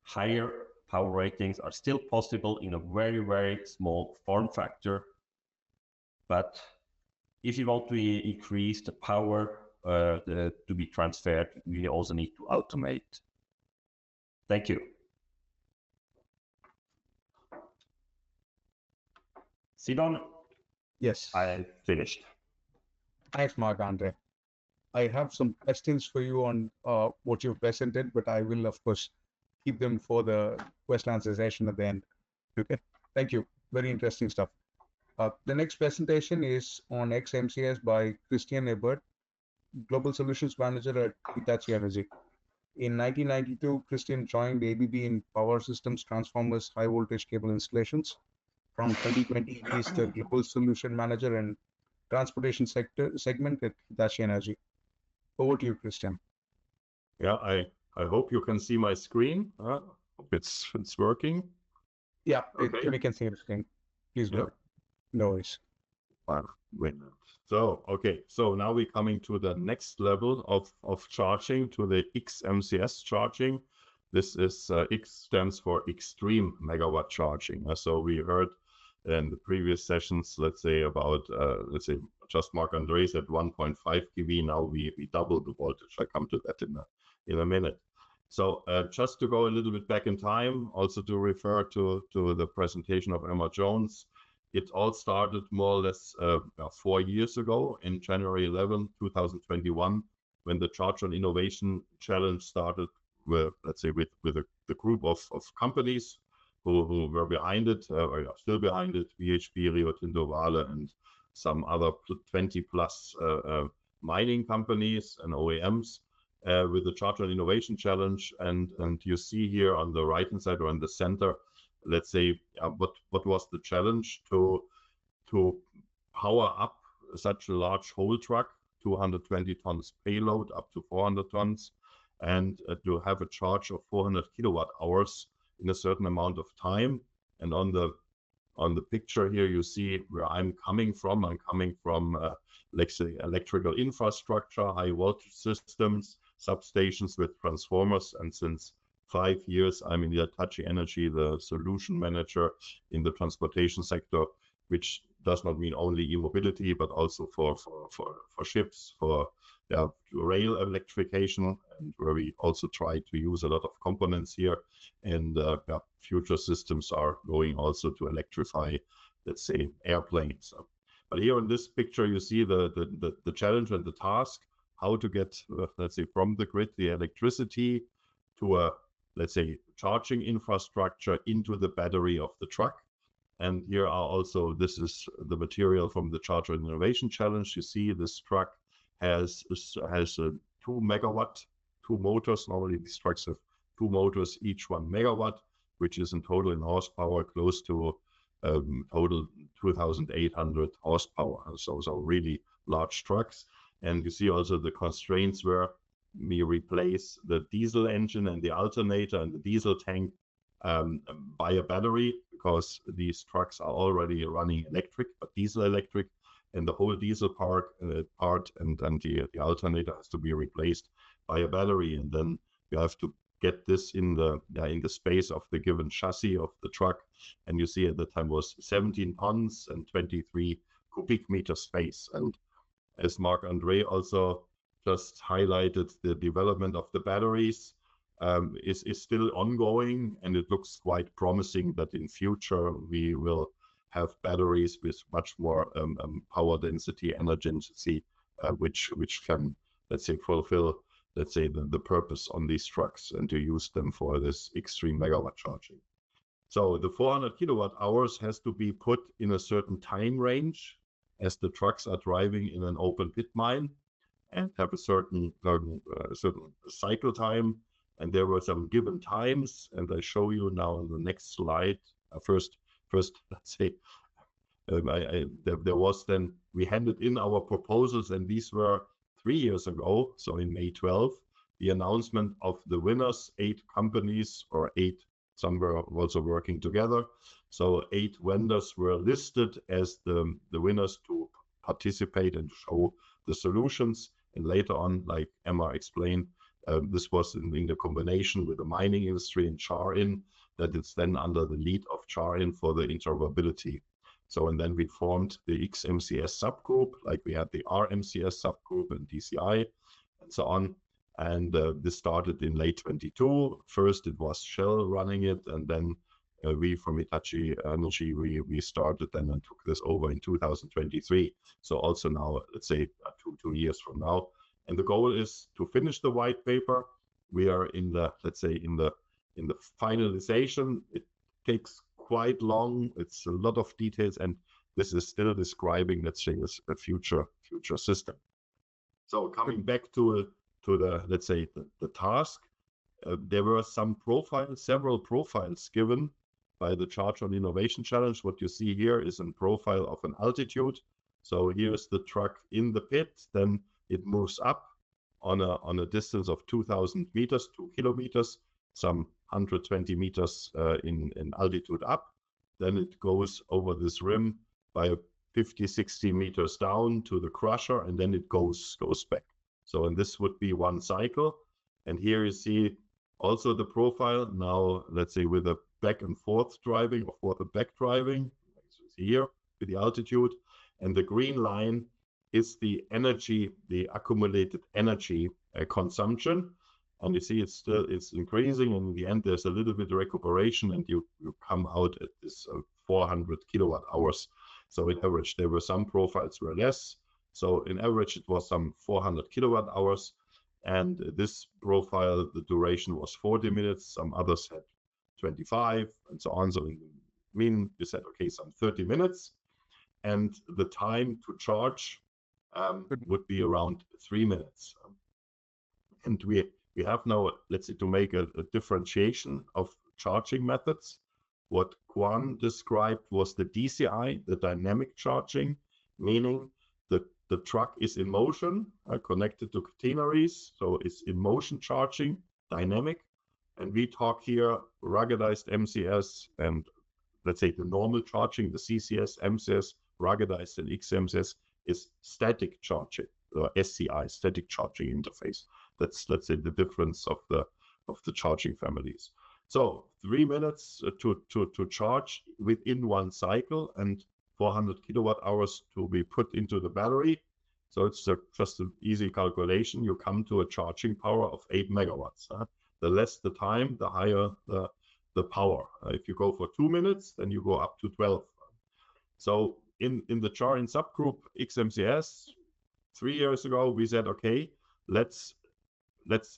Higher power ratings are still possible in a very, very small form factor. But if you want to increase the power to be transferred, we also need to automate. Thank you. Sidon? Yes. I finished. Thanks, Marc-Andre. I have some questions for you on what you've presented, but I will, of course, keep them for the question answer session at the end. Okay, thank you. Very interesting stuff. The next presentation is on X-MCS by Christian Ebert, Global Solutions Manager at Hitachi Energy. In 1992, Christian joined ABB in power systems, transformers, high voltage cable installations. From 2020, he is the Global Solution Manager and Transportation segment at Hitachi Energy. Over to you, Christian. Yeah, I hope you can see my screen. Hope it's working. Yeah, okay. We can see the screen. Please go. Yeah. No worries. Wait. So, okay, so now we're coming to the next level of charging, to the X-MCS charging. This is X stands for extreme megawatt charging. So we heard in the previous sessions, let's say about, just Marc-Andre said 1.5 kV. Now we double the voltage. I come to that in a minute. So just to go a little bit back in time, also to refer to the presentation of Emma Jones, it all started more or less 4 years ago in January 11, 2021, when the CharIN Innovation Challenge started with, let's say, with the group of companies who were behind it, or are still behind it, BHP, Rio Tinto, Vale, and some other 20 plus mining companies and OEMs with the CharIN Innovation Challenge. And you see here on the right hand side or in the center, let's say, what was the challenge to power up such a large whole truck, 220 tons payload up to 400 tons, and to have a charge of 400 kilowatt hours in a certain amount of time. And on the picture here, you see where I'm coming from. I'm coming from, let's say, electrical infrastructure, high voltage systems, substations with transformers. And since 5 years, I'm in the Hitachi Energy, the solution manager in the transportation sector, which does not mean only e-mobility, but also for ships, for rail electrification, and where we also try to use a lot of components here. And future systems are going also to electrify, let's say, airplanes. But here in this picture, you see the challenge and the task, how to get, let's say, from the grid, the electricity to a, let's say, charging infrastructure into the battery of the truck. And here are also, this is the material from the CharIN Innovation Challenge. You see this truck has a 2 megawatt, 2 motors. Normally these trucks have 2 motors, each 1 megawatt, which is in total in horsepower close to total 2,800 horsepower. So really large trucks. And you see also the constraints where we replace the diesel engine and the alternator and the diesel tank by a battery, because these trucks are already running electric, but diesel electric, and the whole diesel part and the alternator has to be replaced by a battery. And then you have to get this in the space of the given chassis of the truck. And you see at the time was 17 tons and 23 cubic meter space. And as Marc-Andre also just highlighted, the development of the batteries is still ongoing, and it looks quite promising that in future we will have batteries with much more power density, energy density, which can, let's say, fulfill, let's say, the purpose on these trucks and to use them for this extreme megawatt charging. So the 400 kilowatt hours has to be put in a certain time range as the trucks are driving in an open pit mine and have a certain cycle time. And there were some given times, and I show you now on the next slide. First, let's say, there was then, we handed in our proposals, and these were 3 years ago, so in May 12, the announcement of the winners, 8 companies, or 8, some were also working together. So 8 vendors were listed as the winners to participate and show the solutions. And later on, like Emma explained, this was in the combination with the mining industry and CharIN, that it's then under the lead of CharIN for the interoperability. So, and then we formed the X-MCS subgroup, like we had the RMCS subgroup and DCI and so on. And this started in late 22. First, it was Shell running it, and then we from Hitachi Energy, we started then and took this over in 2023. So also now, let's say 2 years from now. And the goal is to finish the white paper. We are in the, let's say, in the finalization. It takes quite long. It's a lot of details, and this is still describing, let's say, a future system. So coming back to the, let's say, the task, there were several profiles given by the Charge on Innovation Challenge. What you see here is a profile of an altitude. So here's the truck in the pit, then it moves up on a distance of 2,000 meters, 2 kilometers, some 120 meters in altitude up. Then it goes over this rim by 50, 60 meters down to the crusher, and then it goes back. So, and this would be one cycle. And here you see also the profile now, let's say, with a back and forth driving or forth and back driving, here with the altitude. And the green line is the energy, the accumulated energy consumption. And you see it's increasing, and in the end there's a little bit of recuperation, and you come out at this 400 kilowatt hours. So in average, there were some profiles were less. So in average, it was some 400 kilowatt hours. And this profile, the duration was 40 minutes. Some others had 25 and so on. So in mean, we said, okay, some 30 minutes. And the time to charge would be around 3 minutes. And we have now, let's say, to make a differentiation of charging methods. What Quan described was the DCI, the dynamic charging, meaning the truck is in motion, connected to catenaries, so it's in motion charging, dynamic. And we talk here ruggedized MCS and, let's say, the normal charging, the CCS, MCS, ruggedized and X-MCS is static charging, or SCI, static charging interface. That's, let's say, the difference of the charging families. So 3 minutes to charge within one cycle, and 400 kilowatt hours to be put into the battery. So it's just an easy calculation. You come to a charging power of 8 megawatts. The less the time, the higher the power. If you go for 2 minutes, then you go up to 12. So in the CharIN subgroup X-MCS, 3 years ago, we said, okay, let's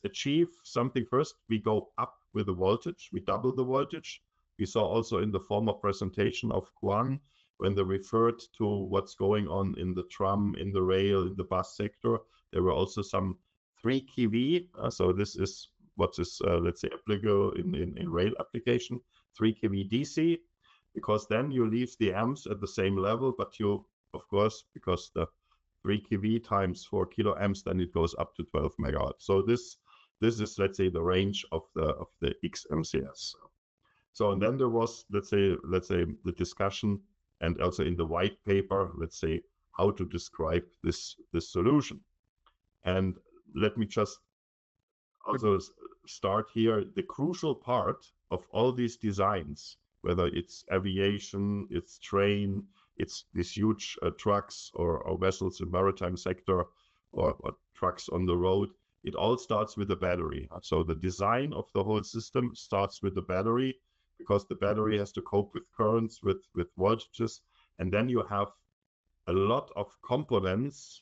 achieve something first. We go up with the voltage. We double the voltage. We saw also in the former presentation of Quan, when they referred to what's going on in the tram, in the rail, in the bus sector, there were also some 3 kV. So this is what is, let's say, applicable in rail application, 3 kV DC, because then you leave the amps at the same level, but you, of course, because the 3 kV times 4 kilo amps, then it goes up to 12 megawatts. So this is, let's say, the range of the X-MCS. So, and then there was, let's say the discussion, and also in the white paper, let's say, how to describe this solution. And let me just also start here. The crucial part of all these designs, whether it's aviation, it's train, it's these huge trucks or vessels in maritime sector, or trucks on the road, it all starts with the battery. So the design of the whole system starts with the battery, because the battery has to cope with currents, with voltages. And then you have a lot of components,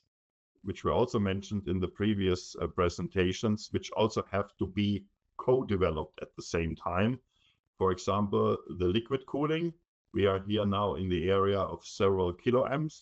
which were also mentioned in the previous presentations, which also have to be co-developed at the same time. For example, the liquid cooling, we are here now in the area of several kiloamps,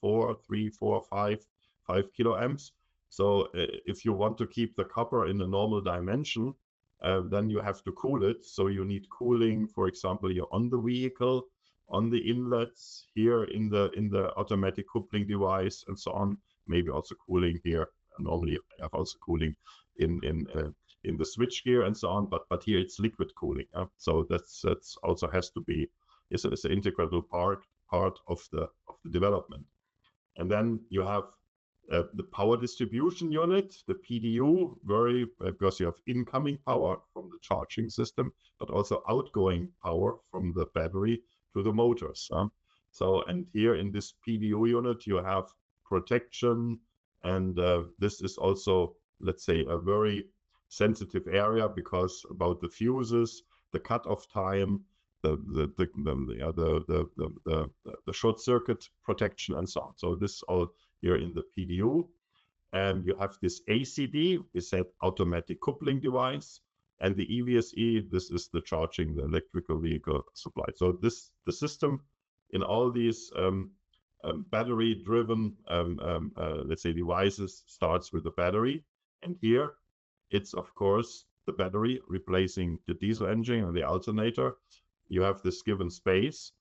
4, 3, 4, 5 kiloamps. So if you want to keep the copper in a normal dimension, then you have to cool it. So you need cooling, for example, you're on the vehicle, on the inlets, here in the automatic coupling device, and so on. Maybe also cooling here. Normally, I have also cooling in the switch gear and so on. But here it's liquid cooling. So that's also has to be it's an integral part of the development. And then you have the power distribution unit, the PDU, because you have incoming power from the charging system, but also outgoing power from the battery to the motors. So, and here in this PDU unit, you have protection, and this is also, let's say, a very sensitive area because about the fuses, the cutoff time, the short circuit protection, and so on. So this all here in the PDU, and you have this ACD, we said automatic coupling device, and the EVSE, this is the charging, the electrical vehicle supply. So the system in all these battery-driven, let's say, devices starts with the battery, and here it's of course the battery replacing the diesel engine and the alternator. You have this given space,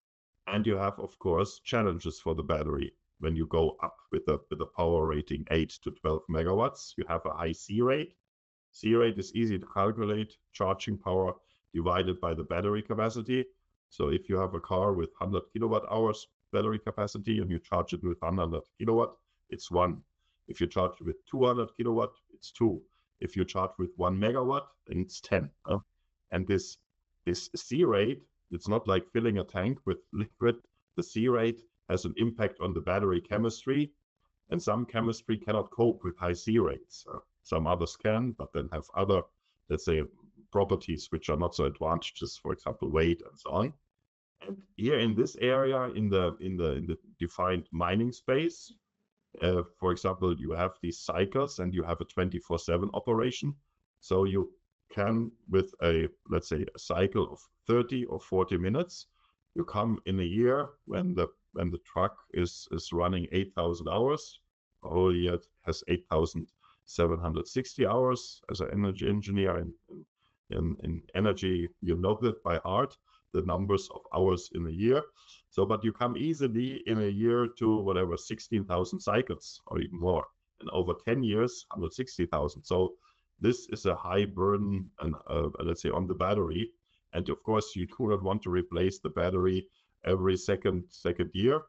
and you have of course challenges for the battery. When you go up with a power rating 8 to 12 megawatts, you have a high C rate. C rate is easy to calculate, charging power divided by the battery capacity. So if you have a car with 100 kilowatt hours battery capacity and you charge it with 100 kilowatt, it's 1. If you charge it with 200 kilowatt, it's 2. If you charge with 1 megawatt, then it's 10. And this C rate, it's not like filling a tank with liquid. The C rate has an impact on the battery chemistry, and some chemistry cannot cope with high C rates. Some others can, but then have other, let's say, properties which are not so advantageous, for example, weight and so on. And here in this area, in the defined mining space, for example, you have these cycles and you have a 24/7 operation. So you can, with a, let's say, a cycle of 30 or 40 minutes, you come in a year when the truck is running 8,000 hours. The whole year has 8,760 hours. As an energy engineer in energy, you know that by heart, the numbers of hours in a year. So, but you come easily in a year to whatever, 16,000 cycles or even more. And over 10 years, 160,000. So this is a high burden, and let's say, on the battery. And of course, you do not want to replace the battery every second year.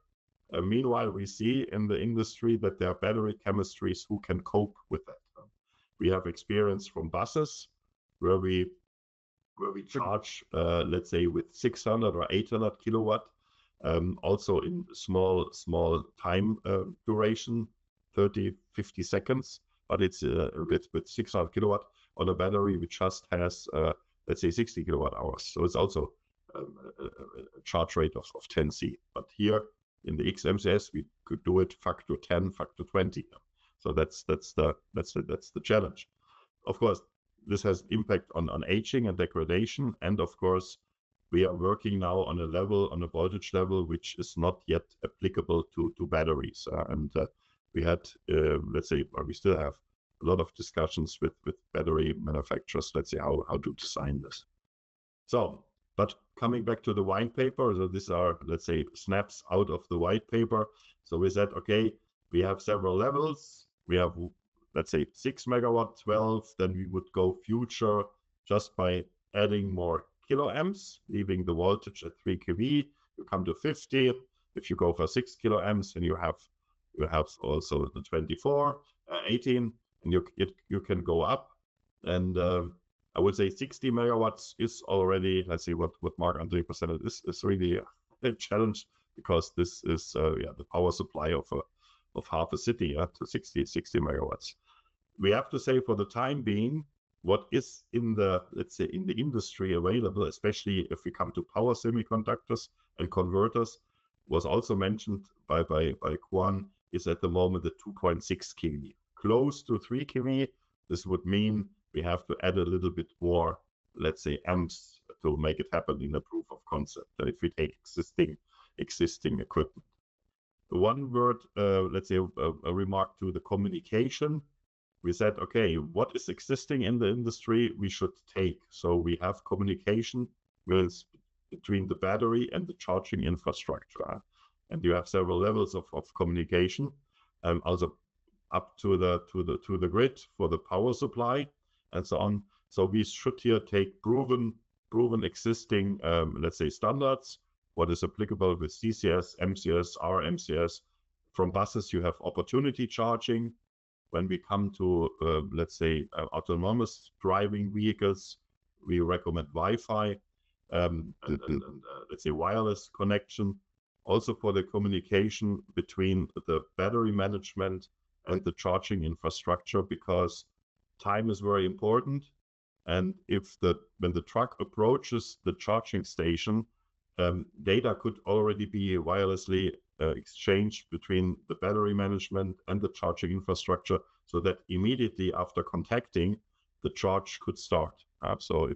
Meanwhile, we see in the industry that there are battery chemistries who can cope with that. We have experience from buses where we charge, let's say, with 600 or 800 kilowatt, also in small time duration, 30, 50 seconds, but it's with 600 kilowatt on a battery which just has, let's say, 60 kilowatt hours. So it's also a charge rate of 10C. But here in the X-MCS, we could do it factor 10, factor 20. So that's the challenge. Of course, this has impact on aging and degradation, and of course, we are working now on a voltage level which is not yet applicable to batteries. We had, let's say, or we still have a lot of discussions with battery manufacturers, let's say, how to design this. So, but coming back to the white paper, so these are, let's say, snaps out of the white paper. So we said, okay, we have several levels. We have, let's say, 6 megawatt, 12, then we would go future just by adding more kiloamps, leaving the voltage at 3 kV. You come to 50. If you go for 6 kiloamps, and you have also the 24, 18, and you can go up. And I would say 60 megawatts is already, let's see what Marc-André presented, is really a challenge, because this is the power supply of half a city to 60 megawatts. We have to say, for the time being, what is in the, let's say, in the industry available, especially if we come to power semiconductors and converters, was also mentioned by Kwan, is at the moment the 2.6 kV. Close to 3 kV, this would mean we have to add a little bit more, let's say, amps to make it happen in a proof of concept. If we take existing equipment. One word, let's say a remark to the communication. We said, okay, what is existing in the industry we should take. So we have communication between the battery and the charging infrastructure. And you have several levels of communication, also up to the grid for the power supply and so on. So we should here take proven existing, let's say, standards, what is applicable with CCS, MCS, RMCS. From buses, you have opportunity charging. When we come to, let's say, autonomous driving vehicles, we recommend Wi-Fi and let's say wireless connection. Also for the communication between the battery management and the charging infrastructure, because time is very important. And when the truck approaches the charging station, data could already be wirelessly exchanged between the battery management and the charging infrastructure, so that immediately after contacting, the charge could start. So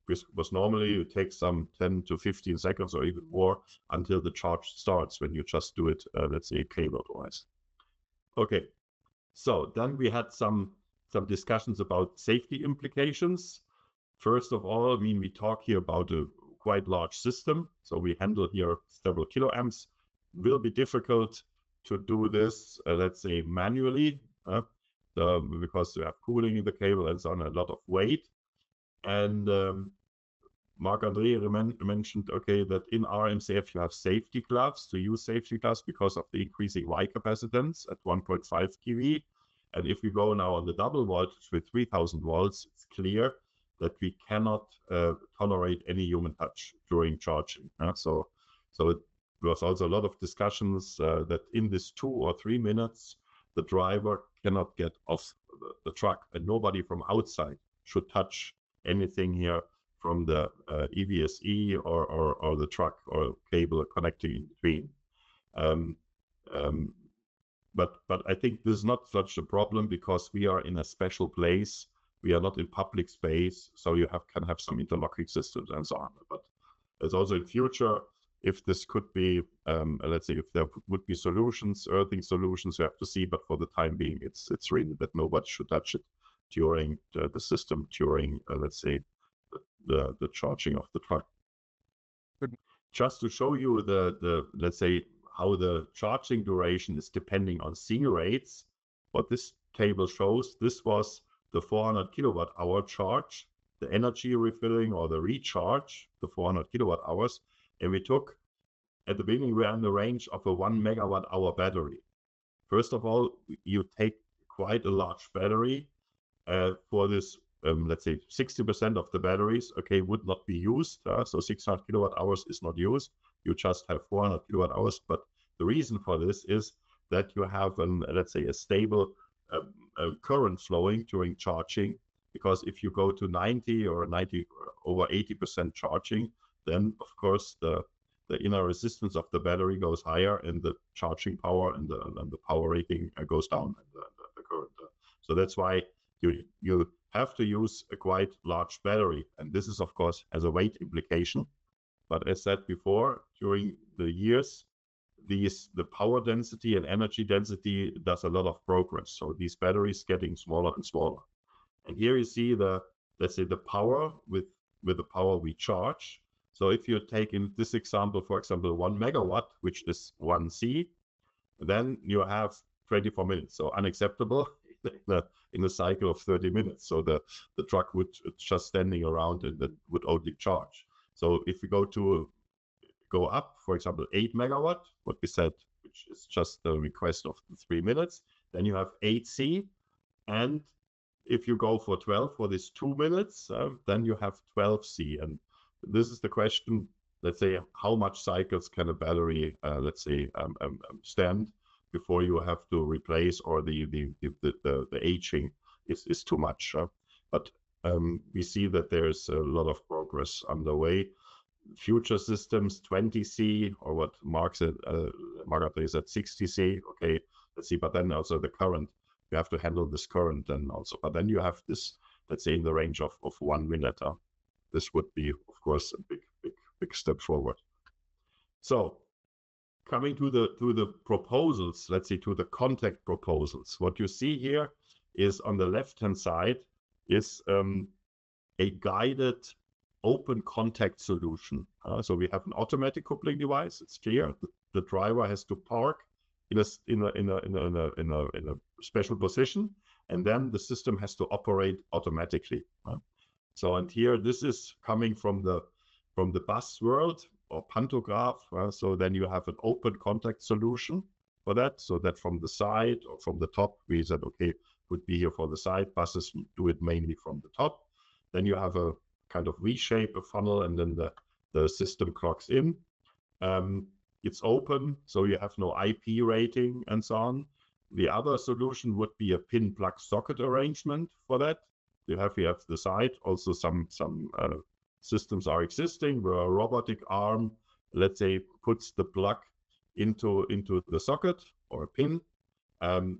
because normally you take some 10 to 15 seconds or even more until the charge starts when you just do it, let's say, cable-wise. Okay, so then we had some discussions about safety implications. First of all, I mean, we talk here about a quite large system. So we handle here several kiloamps. Will be difficult to do this, let's say, manually, because you have cooling in the cable and so on, a lot of weight. And Marc-André mentioned, okay, that in RMCF you have safety gloves, to use safety gloves because of the increasing Y capacitance at 1.5 kV. And if we go now on the double voltage with 3000 volts, it's clear that we cannot tolerate any human touch during charging. So it was also a lot of discussions that in this 2 or 3 minutes, the driver cannot get off the truck, and nobody from outside should touch anything here from the EVSE or the truck or cable connecting in between. But I think this is not such a problem because we are in a special place. We are not in public space, so you can have some interlocking systems and so on. But there's also in future, if this could be, let's say, if there would be solutions, earthing solutions, you have to see. But for the time being, it's really that nobody should touch it during the system, during, let's say, the charging of the truck. Good. Just to show you the let's say, how the charging duration is depending on C rates, what this table shows, this was the 400 kilowatt hour charge, the energy refilling or the recharge, the 400 kilowatt hours. And we took, at the beginning, we are in the range of a 1 megawatt hour battery. First of all, you take quite a large battery for this, let's say 60% of the batteries, okay, would not be used. So 600 kilowatt hours is not used. You just have 400 kilowatt hours. But the reason for this is that you have, let's say, a stable current flowing during charging. Because if you go to 90 or 90 or over 80% charging, then of course the inner resistance of the battery goes higher, and the charging power and the power rating goes down, and the current. So that's why you have to use a quite large battery, and this is of course has a weight implication. But as said before, during the years, the power density and energy density does a lot of progress. So these batteries getting smaller and smaller. And here you see let's say the power with the power we charge. So if you take in this example, for example, 1 megawatt, which is 1C, then you have 24 minutes. So unacceptable in a cycle of 30 minutes. So the truck would just standing around and that would only charge. So if we go up, for example, 8 megawatt, what we said, which is just the request of the 3 minutes, then you have 8C. And if you go for 12 for this 2 minutes, then you have 12C. And this is the question, let's say, how much cycles can a battery, let's say, stand before you have to replace, or the aging is too much. But we see that there's a lot of progress underway. Future systems, 20C, or what Mark said, Marc-André said 60C. Okay, let's see. But then also the current, you have to handle this current then also. But then you have this, let's say, in the range of 1 minute. this would be, of course, a big step forward. So coming to the proposals, let's see, to the contact proposals. What you see here is on the left-hand side is a guided open contact solution. So we have an automatic coupling device. It's clear the driver has to park in a special position, and then the system has to operate automatically. So, and here this is coming from the bus world or pantograph. So then you have an open contact solution for that. So that from the side or from the top, we said, okay, would be here for the side. Buses do it mainly from the top. Then you have a kind of V-shape, a funnel, and then the system clocks in. It's open, so you have no IP rating and so on. The other solution would be a pin plug socket arrangement for that. You have the side. Also, some systems are existing where a robotic arm, let's say, puts the plug into the socket or a pin.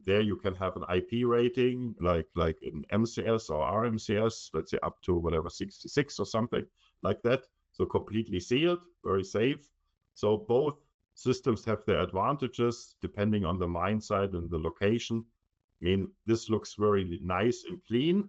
There you can have an IP rating like an MCS or RMCS, let's say up to whatever 66 or something like that. So completely sealed, very safe. So both systems have their advantages depending on the mine site and the location. I mean, this looks very nice and clean.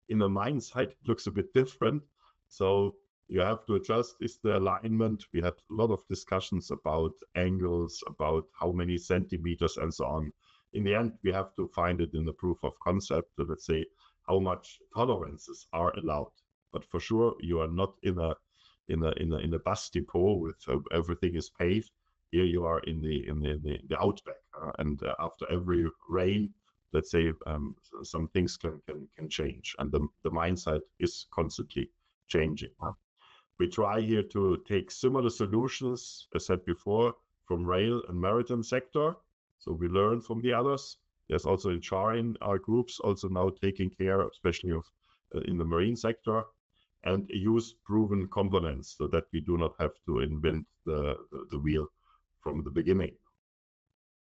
In the mine site, it looks a bit different. So you have to adjust is the alignment. We had a lot of discussions about angles, about how many centimeters and so on. In the end, we have to find it in the proof of concept. So let's say how much tolerances are allowed. But for sure, you are not in a bus depot with everything is paved. Here you are in the outback, and after every rain, let's say some things can change, and the mine site is constantly changing. We try here to take similar solutions, as said before, from rail and maritime sector. So we learn from the others. There's also in CharIN our groups also now taking care, especially of in the marine sector, and use proven components so that we do not have to invent the wheel from the beginning.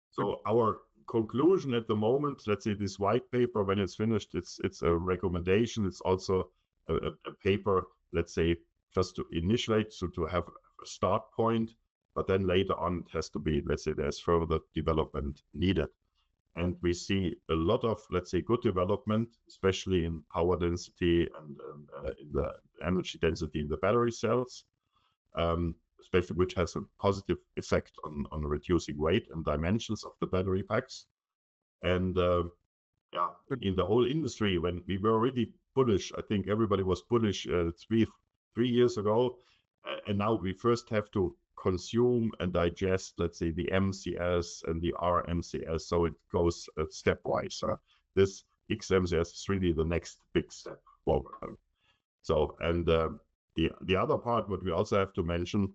So our conclusion at the moment, let's say this white paper, when it's finished, it's a recommendation. It's also a paper, let's say, just to initiate, so to have a start point, but then later on it has to be, let's say, there's further development needed. And we see a lot of, let's say, good development, especially in power density and in the energy density in the battery cells, especially which has a positive effect on reducing weight and dimensions of the battery packs. And yeah, in the whole industry, when we were already bullish, I think everybody was bullish 3 years ago, and now we first have to consume and digest, let's say, the MCS and the RMCS, so it goes stepwise. This X-MCS is really the next big step forward. So, and the other part, what we also have to mention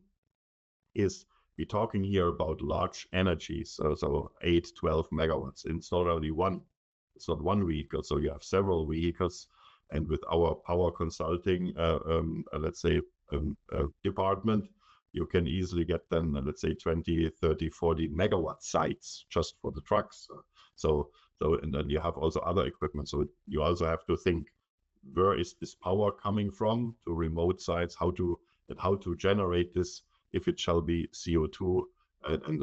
is we're talking here about large energies, so 8, 12 megawatts. It's not only one, it's not one vehicle, so you have several vehicles. And with our power consulting, let's say, department, you can easily get then, let's say, 20, 30, 40 megawatt sites just for the trucks. So, and then you have also other equipment. So you also have to think, where is this power coming from to remote sites? How to generate this if it shall be CO2 and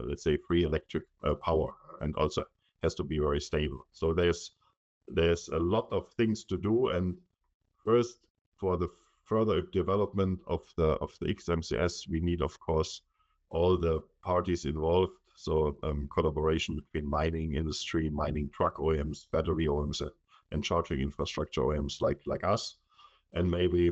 let's say free electric power, and also has to be very stable. So there's a lot of things to do. And first, for the further development of the X-MCS, we need, of course, all the parties involved. So collaboration between mining industry, mining truck OEMs, battery OEMs, and charging infrastructure OEMs like us. And maybe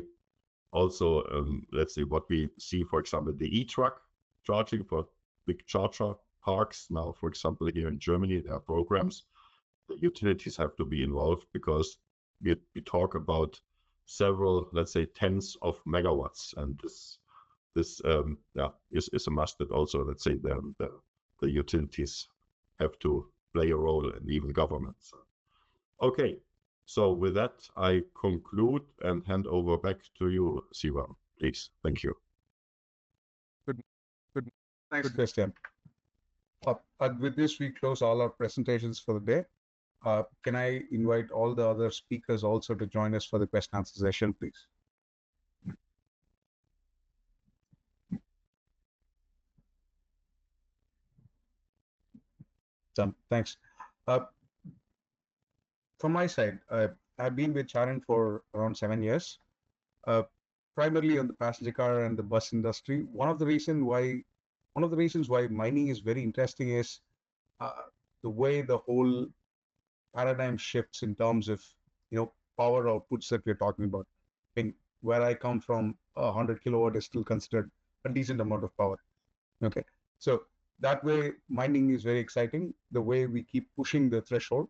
also, let's say, what we see, for example, the e-truck charging for big charger parks. Now, for example, here in Germany, there are programs. The utilities have to be involved because we talk about several, let's say, tens of megawatts, and this is a must that also, let's say, the utilities have to play a role, and even governments. Okay, so with that, I conclude and hand over back to you, Sivan, please. Thank you. Good. Thanks, Christian. And with this, we close all our presentations for the day. Can I invite all the other speakers also to join us for the question answer session, please? Thanks. From my side, I've been with CharIN for around 7 years, primarily on the passenger car and the bus industry. One of the reasons why mining is very interesting is the way the whole paradigm shifts in terms of power outputs that we're talking about. I mean, where I come from, 100 kilowatt is still considered a decent amount of power. Okay, so that way mining is very exciting. The way we keep pushing the threshold.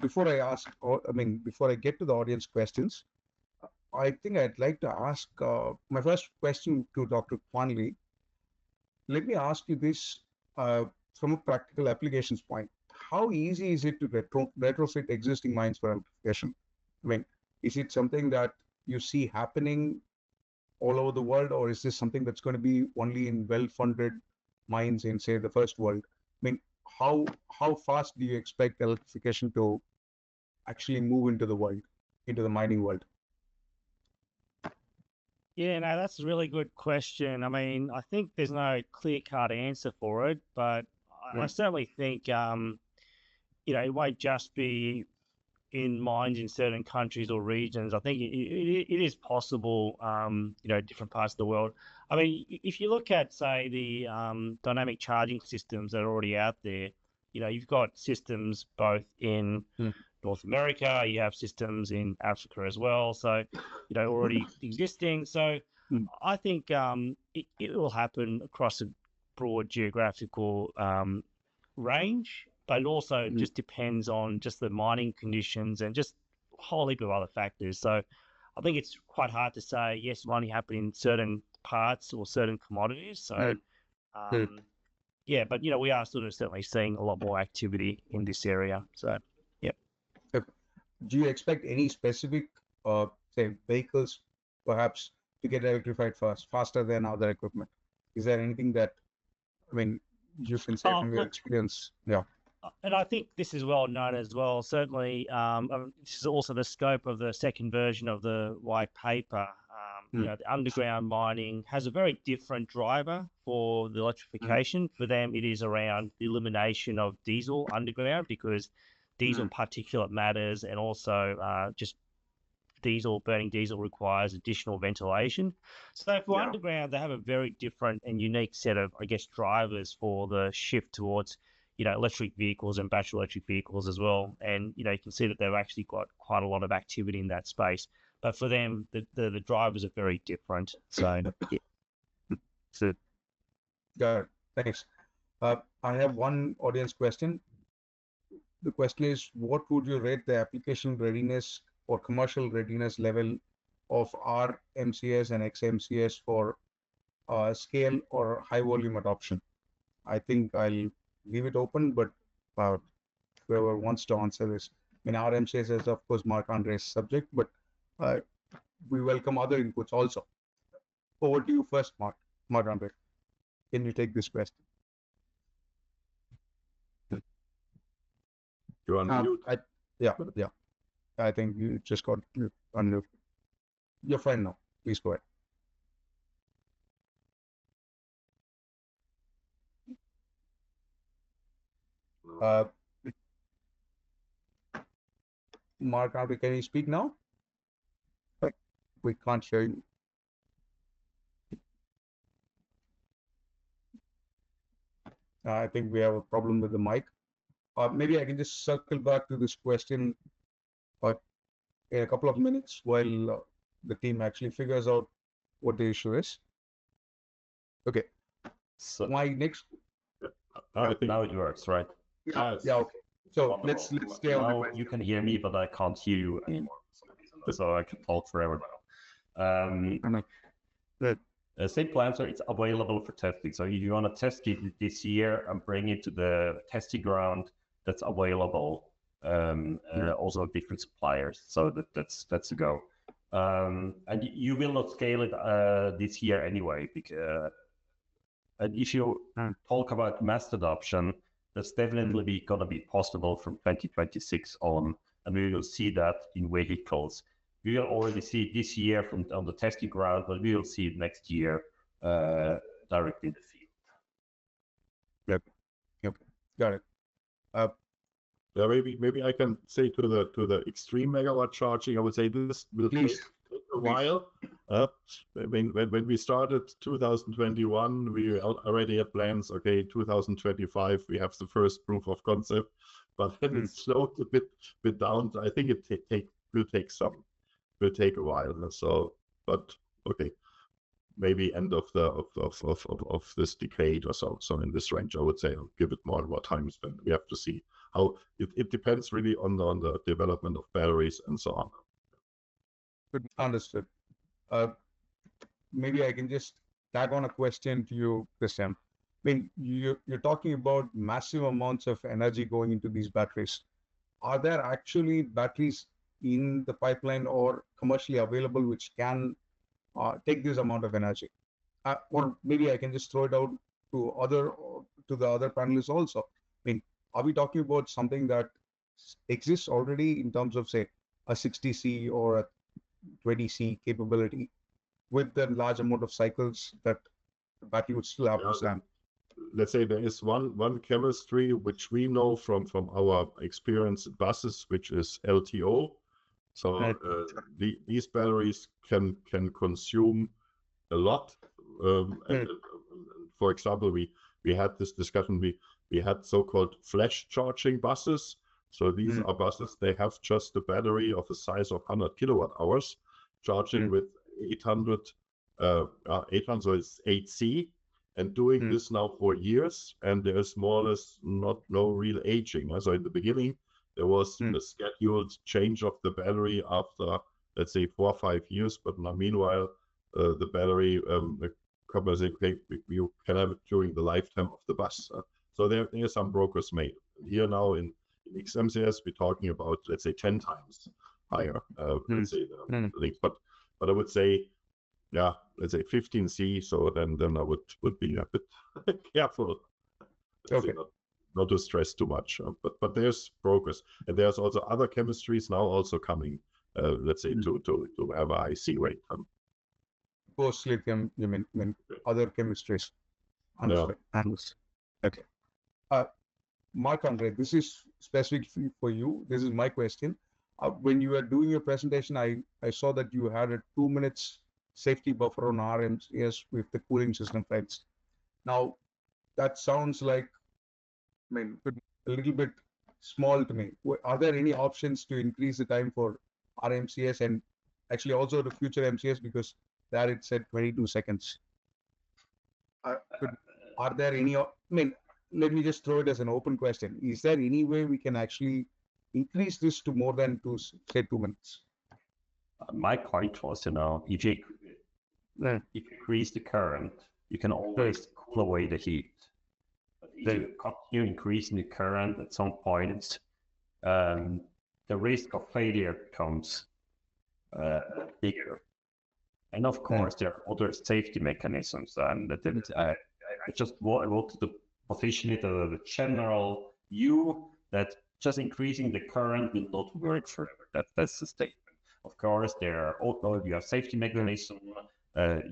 Before I get to the audience questions, I think I'd like to ask my first question to Dr. Kwanli. Let me ask you this from a practical applications point. How easy is it to retrofit existing mines for amplification? I mean, is it something that you see happening all over the world, or is this something that's going to be only in well-funded mines in, say, the first world? I mean, how fast do you expect electrification to actually move into the mining world? Yeah, no, that's a really good question. I mean, I think there's no clear-cut answer for it, but I certainly think, it won't just be in mines in certain countries or regions. I think it is possible, different parts of the world. I mean, if you look at, say, the dynamic charging systems that are already out there, you've got systems both in North America, you have systems in Africa as well, so, already existing. So I think it will happen across a broad geographical range, but it also just depends on just the mining conditions and just a whole heap of other factors. So I think it's quite hard to say, yes, it will only happen in certain parts or certain commodities. So, yeah, but, we are sort of certainly seeing a lot more activity in this area. So, yeah. Do you expect any specific, say, vehicles perhaps to get electrified faster than other equipment? Is there anything that, you can say from your experience? Yeah. And I think this is well known as well. Certainly, this is also the scope of the second version of the white paper. The underground mining has a very different driver for the electrification. For them, it is around the elimination of diesel underground, because diesel particulate matters, and also just burning diesel requires additional ventilation. So for underground, they have a very different and unique set of, drivers for the shift towards, electric vehicles and battery electric vehicles as well. And, you can see that they've actually got quite a lot of activity in that space. But for them, the drivers are very different. So, yeah. So, got it. Thanks. I have one audience question. The question is, what would you rate the application readiness or commercial readiness level of RMCS and X-MCS for scale or high volume adoption? I think I'll leave it open, but whoever wants to answer this. RMCS is, of course, Marc-André's subject, but we welcome other inputs also. Over to you first, Marc-André. Can you take this question? You're on mute. Yeah. I think you just got unmuted. You're fine now. Please go ahead. Marc-André, can you speak now? We can't hear you. I think we have a problem with the mic. Maybe I can just circle back to this question in a couple of minutes while the team actually figures out what the issue is. Okay. So my next. now it works, right? Yeah. Okay. So let's stay on. Now you can hear me, but I can't hear you anymore. So I can talk forever now. The simple answer, it's available for testing. So if you want to test it this year and bring it to the testing ground, that's available. Also different suppliers. So that's a go. And you will not scale it this year anyway, because and if you talk about mass adoption, that's definitely going to be possible from 2026 on, and we will see that in vehicles. We will already see it this year on the testing ground, but we will see it next year directly in the field. Yep. Got it. Yeah, maybe I can say to the extreme megawatt charging, I would say this will take a while. When we started 2021, we already had plans. Okay, 2025 we have the first proof of concept, but then it slowed a bit down. I think it will take a while. So, but okay, maybe end of this decade or so in this range. I would say I'll give it more time spent. We have to see how it depends really on the development of batteries and so on. Good. Understood. Maybe I can just tag on a question to you, Christian. I mean, you're talking about massive amounts of energy going into these batteries. Are there actually batteries in the pipeline or commercially available which can take this amount of energy? Or maybe I can just throw it out to the other panelists also. I mean, are we talking about something that exists already in terms of, say, a 60C or a 20C capability with the large amount of cycles that the battery would still have to stand? Let's say there is one chemistry which we know from our experience at buses, which is LTO. So these batteries can consume a lot. And, for example, we had this discussion. We had so-called flash charging buses. So these are buses. They have just a battery of the size of 100 kilowatt hours, charging with 800. So it's 8C, and doing this now for years. And there is more or less no real aging. So in the beginning, there was a scheduled change of the battery after, let's say, 4 or 5 years. But now, meanwhile, the battery you can have it during the lifetime of the bus. So there is some progress made. Here now in X-MCS, we're talking about, let's say, 10 times higher. Let's say the link. But I would say, yeah, let's say 15C. So then I would be a bit careful. Okay. Not to stress too much, but there's progress, and there's also other chemistries now also coming. Let's say to have a high C rate. Post lithium, you mean other chemistries? Understood. Okay. Marc-Andre, this is specific for you. This is my question. When you were doing your presentation, I saw that you had a 2 minutes safety buffer on RMCS with the cooling system flights. Now, that sounds like, I mean, a little bit small to me. Are there any options to increase the time for RMCS and actually also the future MCS, because there it said 22 seconds? Are there any, I mean, let me just throw it as an open question. Is there any way we can actually increase this to more than 2 minutes? My point was, if you increase the current, you can always cool away the heat. But if you continue increasing the current, at some point, the risk of failure becomes bigger. And of course, there are other safety mechanisms. And I just wanted to position it as a general view that just increasing the current will not work forever. That's the statement. Of course, there are also you have safety mechanism.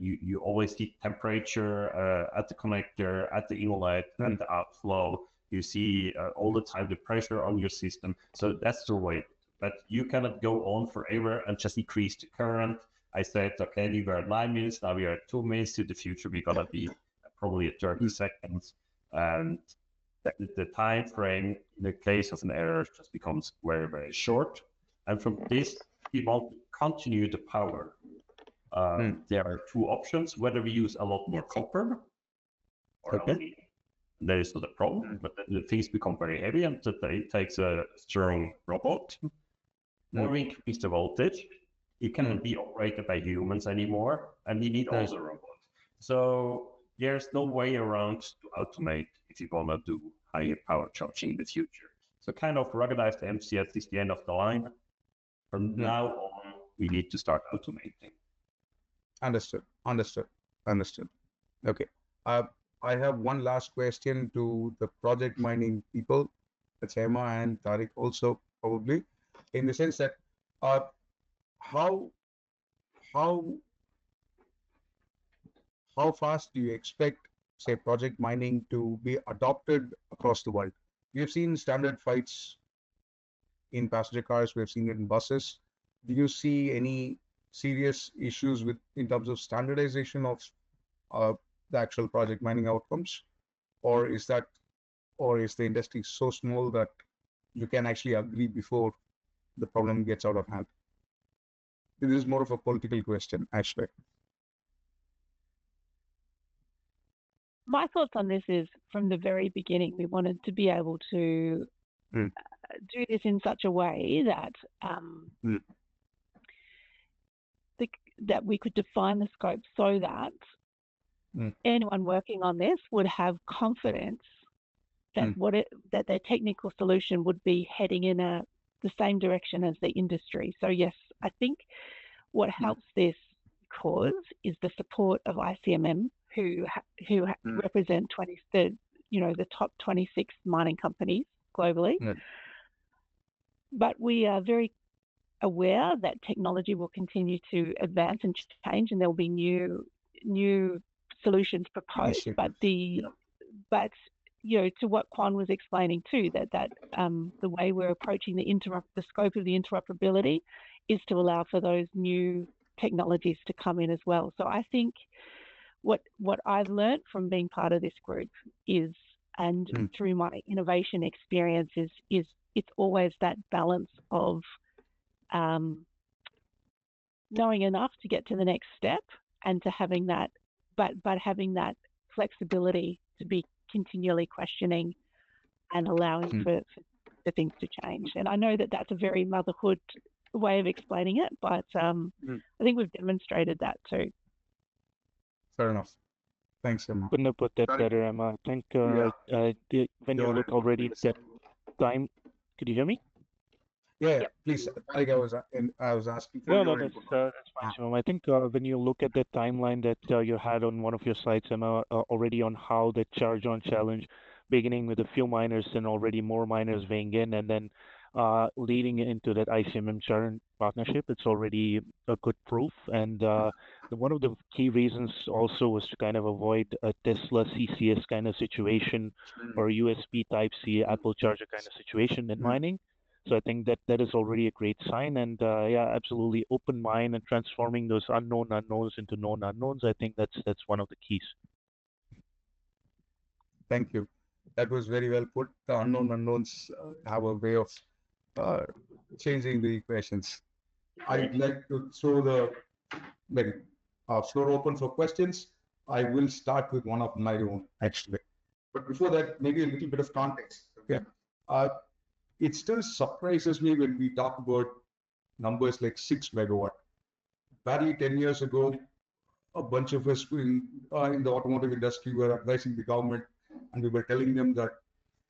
You always see temperature at the connector, at the inlet, and the outflow. You see all the time the pressure on your system. So that's the way. But you cannot go on forever and just increase the current. I said, okay, we were at 9 minutes, now we are at 2 minutes. To the future, we're gonna be probably at 30 seconds. And the time frame in the case of an error just becomes very, very short. And from this, we want to continue the power. There are 2 options: whether we use a lot more copper or aluminum. That is not a problem, but then the things become very heavy and it takes a strong robot. Or we increase the voltage. It cannot be operated by humans anymore, and we need also a robot. So there's no way around to automate if you want to do higher power charging in the future. So kind of ruggedized MCS is the end of the line. From now on, we need to start automating. Understood. Okay. I have one last question to the project mining people. That's Emma and Tariq also probably, in the sense that how fast do you expect say, project mining to be adopted across the world? We have seen standard fights in passenger cars. We have seen it in buses. Do you see any serious issues in terms of standardization of the actual project mining outcomes, or is the industry so small that you can actually agree before the problem gets out of hand? This is more of a political question, actually. My thoughts on this is, from the very beginning, we wanted to be able to do this in such a way that that we could define the scope so that anyone working on this would have confidence that that their technical solution would be heading in the same direction as the industry. So yes, I think what helps this cause is the support of ICMM, who represent the top 26 mining companies globally. But we are very aware that technology will continue to advance and change, and there will be new solutions proposed. But to what Quan was explaining too, that the way we're approaching the scope of the interoperability is to allow for those new technologies to come in as well. So I think what I've learned from being part of this group is, and through my innovation experience, is it's always that balance of knowing enough to get to the next step, and to having that, but having that flexibility to be continually questioning and allowing for things to change. And I know that that's a very motherhood way of explaining it, but I think we've demonstrated that too. Fair enough. Thanks, Emma. Couldn't have put that better, Emma. I think when you look already at that time, could you hear me? Yeah, please. I think I was asking for No, that's fine, Shimam. I think when you look at the timeline that you had on one of your slides, Emma, already on how the CharIN challenge, beginning with a few miners and already more miners weighing in, and then leading into that ICMM CharIN partnership, it's already a good proof. And one of the key reasons also was to kind of avoid a Tesla CCS kind of situation, or a USB Type-C Apple charger kind of situation in mining. So I think that is already a great sign. And yeah, absolutely, open mind and transforming those unknown unknowns into known unknowns. I think that's one of the keys. Thank you. That was very well put. The unknown unknowns have a way of changing the equations. I'd like to throw the floor open for questions. I will start with one of my own, actually. But before that, maybe a little bit of context. Okay. It still surprises me when we talk about numbers like 6 megawatt. Barely 10 years ago, a bunch of us in the automotive industry were advising the government, and we were telling them that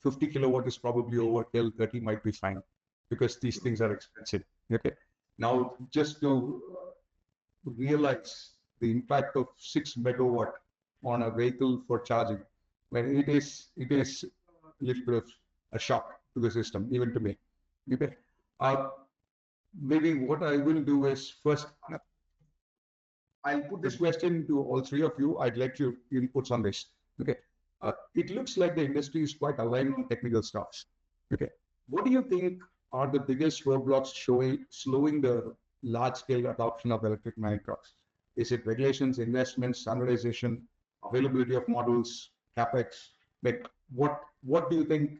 50 kilowatt is probably overkill, 30 might be fine, because these things are expensive. Okay. Now, just to realize the impact of 6 megawatt on a vehicle for charging, when it is a little bit of a shock to the system, even to me. Okay. Maybe what I will do is first, I'll put this question to all three of you. I'd like your inputs on this. Okay. It looks like the industry is quite aligned on technical stuff. Okay. What do you think are the biggest roadblocks slowing the large-scale adoption of electric mining trucks? Is it regulations, investments, standardization, availability of models, capex? Like, what do you think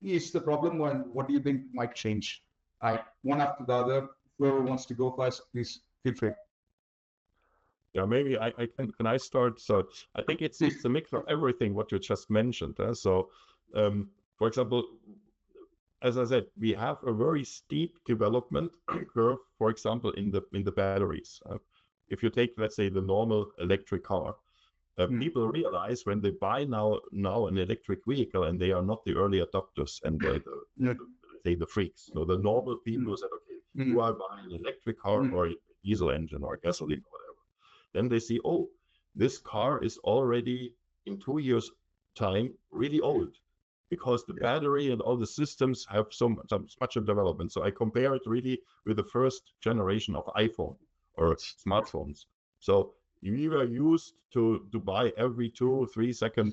is the problem, and what do you think might change? One after the other. Whoever wants to go first, please feel free. Yeah, maybe I can I start? So I think it's a mix of everything what you just mentioned. So, for example, as I said, we have a very steep development curve. For example, in the batteries. If you take, let's say, the normal electric car, people realize when they buy now an electric vehicle, and they are not the early adopters and the freaks. So the normal people said, okay, do I buy an electric car or a diesel engine or gasoline or whatever? Then they see, oh, this car is already in 2 years' time really old, because the battery and all the systems have so much of development. So I compare it really with the first generation of iPhone or smartphones. So we were used to buy every 2-3 second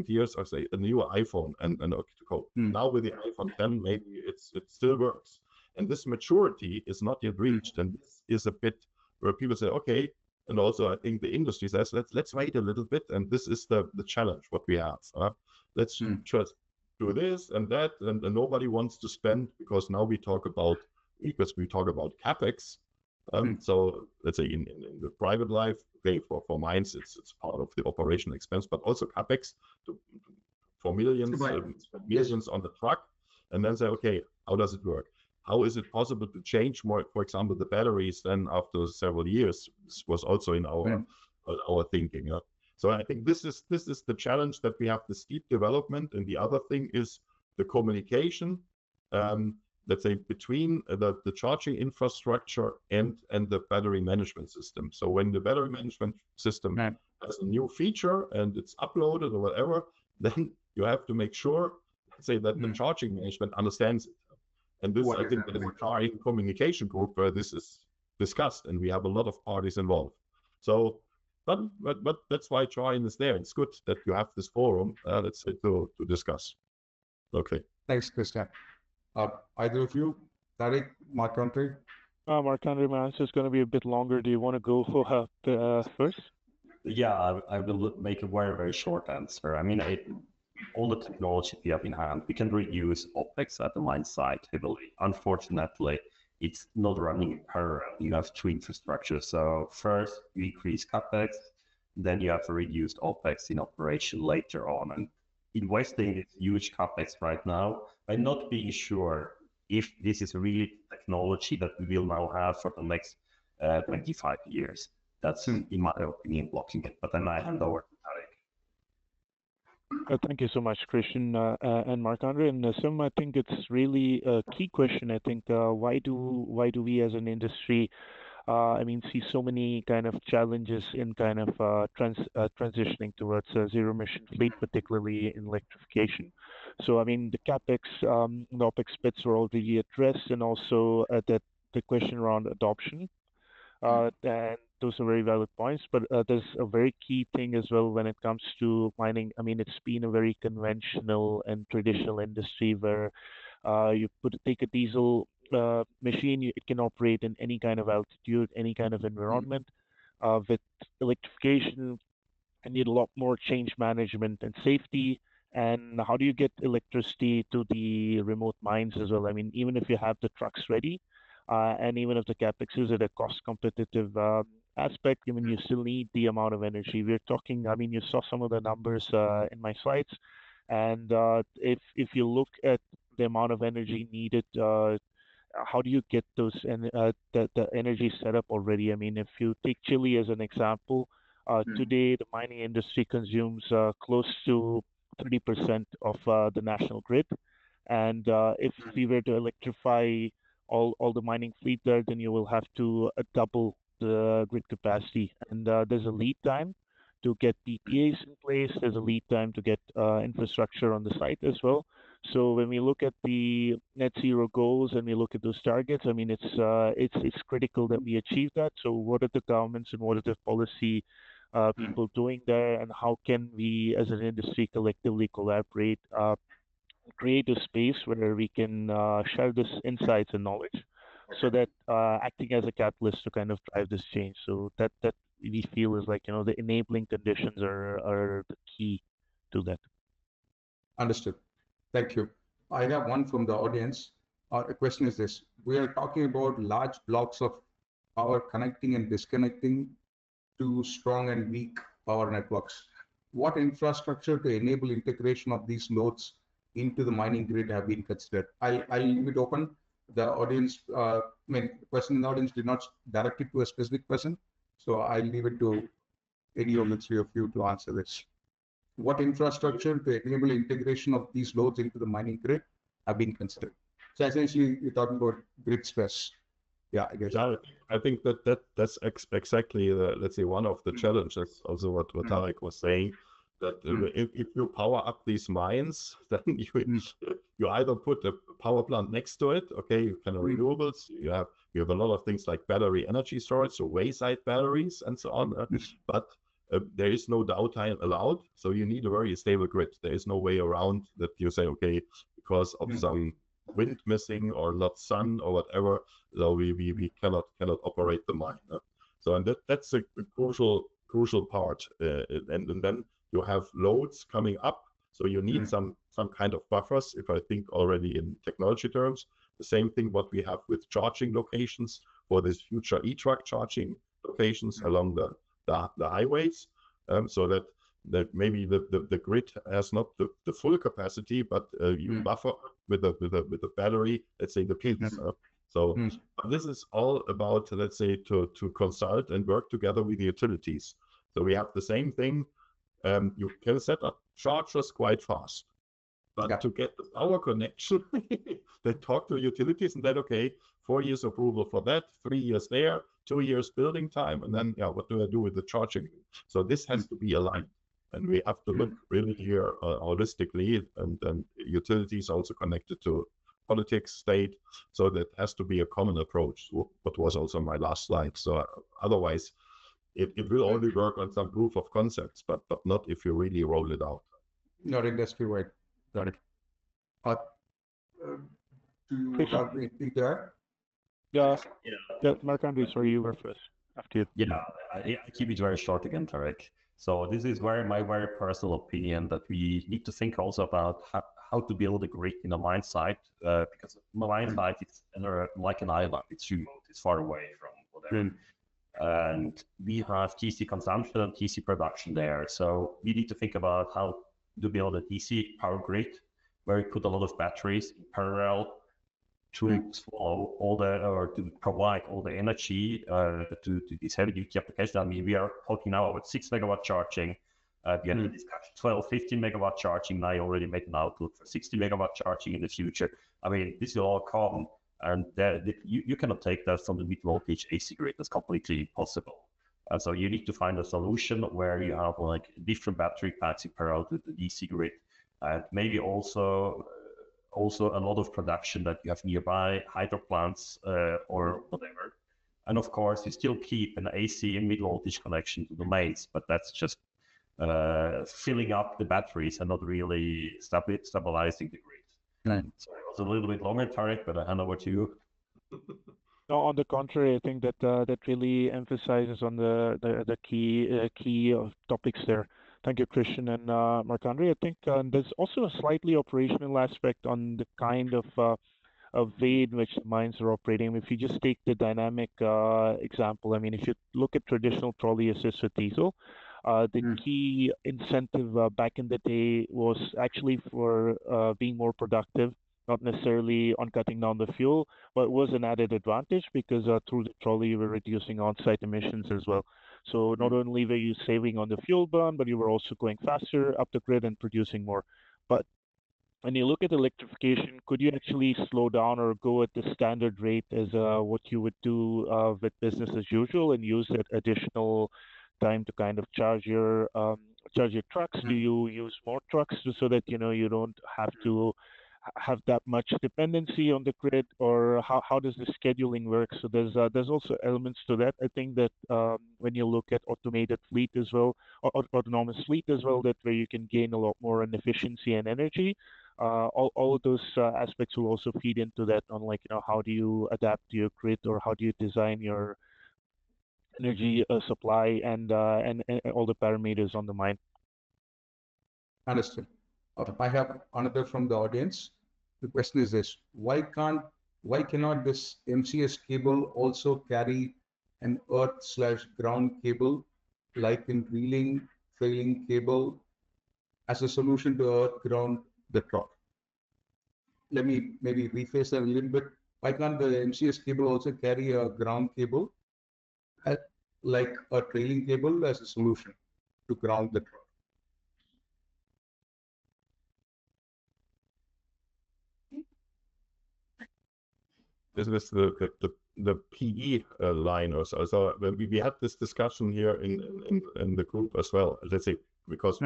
years, or say a new iPhone and to go. Now with the iPhone 10, maybe it still works. And this maturity is not yet reached. And this is a bit where people say, okay, and also I think the industry says, let's wait a little bit. And this is the challenge what we have. Let's just do this and that, and nobody wants to spend, because now we talk about CapEx. So let's say in the private life, okay, for mines, it's part of the operational expense, but also CapEx for millions on the truck, and then say, okay, how does it work? How is it possible to change more, for example, the batteries then after several years? This was also in our thinking. So I think this is the challenge, that we have the steep development, and the other thing is the communication, let's say, between the charging infrastructure and the battery management system. So when the battery management system has a new feature and it's uploaded or whatever, then you have to make sure, say, that the charging management understands it. And this, I think, is a CharIN communication group where this is discussed, and we have a lot of parties involved. So, but that's why CharIN is there. It's good that you have this forum, let's say, to discuss. Okay. Thanks, Christian. Either of you, Tarek, Marc-Andre? Marc-Andre, my answer is going to be a bit longer. Do you want to go first? Yeah, I will make a very, very short answer. I mean, all the technology we have in hand, we can reduce OpEx at the mine site heavily. Unfortunately, it's not running in parallel. You have two infrastructures. So first, you increase CapEx, then you have a reduced OpEx in operation later on. And investing in huge CapEx right now, by not being sure if this is really technology that we will now have for the next 25 years. That's, in my opinion, blocking it. But then I hand over to Tarek. Thank you so much, Christian and Marc-Andre. And Sim, I think it's really a key question. I think why do we as an industry, see so many kind of challenges in kind of transitioning towards a zero emission fleet, particularly in electrification. So I mean the CapEx, the OpEx bits were already addressed, and also the question around adoption. And those are very valid points, but there's a very key thing as well when it comes to mining. I mean, it's been a very conventional and traditional industry where you take a diesel machine, it can operate in any kind of altitude, any kind of environment. With electrification, you need a lot more change management and safety. And how do you get electricity to the remote mines as well? I mean, even if you have the trucks ready, and even if the CapEx is at a cost competitive aspect, I mean, you still need the amount of energy. We're talking, I mean, you saw some of the numbers in my slides. And if you look at the amount of energy needed, how do you get those the energy set up already? I mean, if you take Chile as an example, today the mining industry consumes close to 30% of the national grid. And if we were to electrify all the mining fleet there, then you will have to double the grid capacity. And there's a lead time to get PPAs in place. There's a lead time to get infrastructure on the site as well. So when we look at the net zero goals and we look at those targets, I mean, it's critical that we achieve that. So what are the governments and what are the policy people doing there, and how can we as an industry collectively collaborate, create a space where we can share this insights and knowledge, so that acting as a catalyst to kind of drive this change. So that we feel is like, the enabling conditions are the key to that. Understood. Thank you. I have one from the audience. The question is this: we are talking about large blocks of power connecting and disconnecting to strong and weak power networks. What infrastructure to enable integration of these loads into the mining grid have been considered? I'll leave it open. The audience, the question in the audience did not direct it to a specific person, so I'll leave it to any of the three of you to answer this. What infrastructure to enable integration of these loads into the mining grid have been considered? So essentially, you're talking about grid stress. Yeah, I guess. I think that's exactly let's say one of the challenges. Also, what Tarek was saying, that if you power up these mines, then you either put a power plant next to it. Okay, you can have renewables. You have a lot of things like battery energy storage, so wayside batteries and so on. But there is no downtime allowed, so you need a very stable grid. There is no way around that. You say, okay, because of some wind missing or not sun or whatever, so we cannot operate the mine. So and that's a crucial part, and then you have loads coming up, so you need some kind of buffers. If I think already in technology terms, the same thing what we have with charging locations for this future e-truck charging locations along the highways, so that maybe the grid has not the full capacity, but you buffer with a battery, let's say the pins. So this is all about, let's say, to consult and work together with the utilities. So we have the same thing. You can set up chargers quite fast, but to get the power connection, they talk to utilities and then, okay, 4 years approval for that, 3 years there, 2 years building time, and then, what do I do with the charging? So this has to be aligned. And we have to look really here holistically, and utilities also connected to politics, state. So that has to be a common approach, what was also my last slide. So otherwise, it will only work on some proof of concepts, but not if you really roll it out. Not industry-wide. Got it. Do you have anything there? Yeah, Marc-André, sorry, you were first. After you. Yeah, I keep it very short again, Tarek. So this is my very personal opinion that we need to think also about how to build a grid in a mine site, because a mine site is like an island. It's remote, it's far away from whatever. And we have DC consumption and DC production there. So we need to think about how to build a DC power grid where we put a lot of batteries in parallel to swallow all or to provide all the energy to this heavy duty application. I mean, we are talking now about 6 megawatt charging. We had a discussion 12, 15 megawatt charging. Now I already made an outlook for 60 megawatt charging in the future. I mean, this will all come, and you cannot take that from the mid voltage AC grid. That's completely impossible. And so you need to find a solution where you have like different battery packs in parallel to the DC grid, and maybe also a lot of production that you have nearby, hydro plants or whatever. And of course, you still keep an AC and mid-voltage connection to the mains, but that's just filling up the batteries and not really stabilizing the grid. Right. So it was a little bit longer, Tarek, but I hand over to you. No, on the contrary, I think that that really emphasizes on the key topics there. Thank you, Christian and Marc-André. I think there's also a slightly operational aspect on the kind of way in which the mines are operating. If you just take the dynamic example, I mean, if you look at traditional trolley assist with diesel, the key incentive back in the day was actually for being more productive, not necessarily on cutting down the fuel, but it was an added advantage because through the trolley, you were reducing on-site emissions as well. So not only were you saving on the fuel burn, but you were also going faster up the grid and producing more. But when you look at electrification, could you actually slow down or go at the standard rate as what you would do with business as usual and use that additional time to kind of charge your trucks? Do you use more trucks so that you don't have to have that much dependency on the grid, or how does the scheduling work? So there's also elements to that. I think that when you look at automated fleet as well, or autonomous fleet as well, that where you can gain a lot more in efficiency and energy. All of those aspects will also feed into that on how do you adapt to your grid, or how do you design your energy supply and all the parameters on the mine. Understood. I have another from the audience. The question is this: why cannot this MCS cable also carry an earth/ground cable, like in reeling, trailing cable, as a solution to earth, ground, the truck? Let me maybe rephrase that a little bit. Why can't the MCS cable also carry a ground cable, like a trailing cable, as a solution to ground the truck? This is the PE line or so. So we had this discussion here in the group as well. Let's say because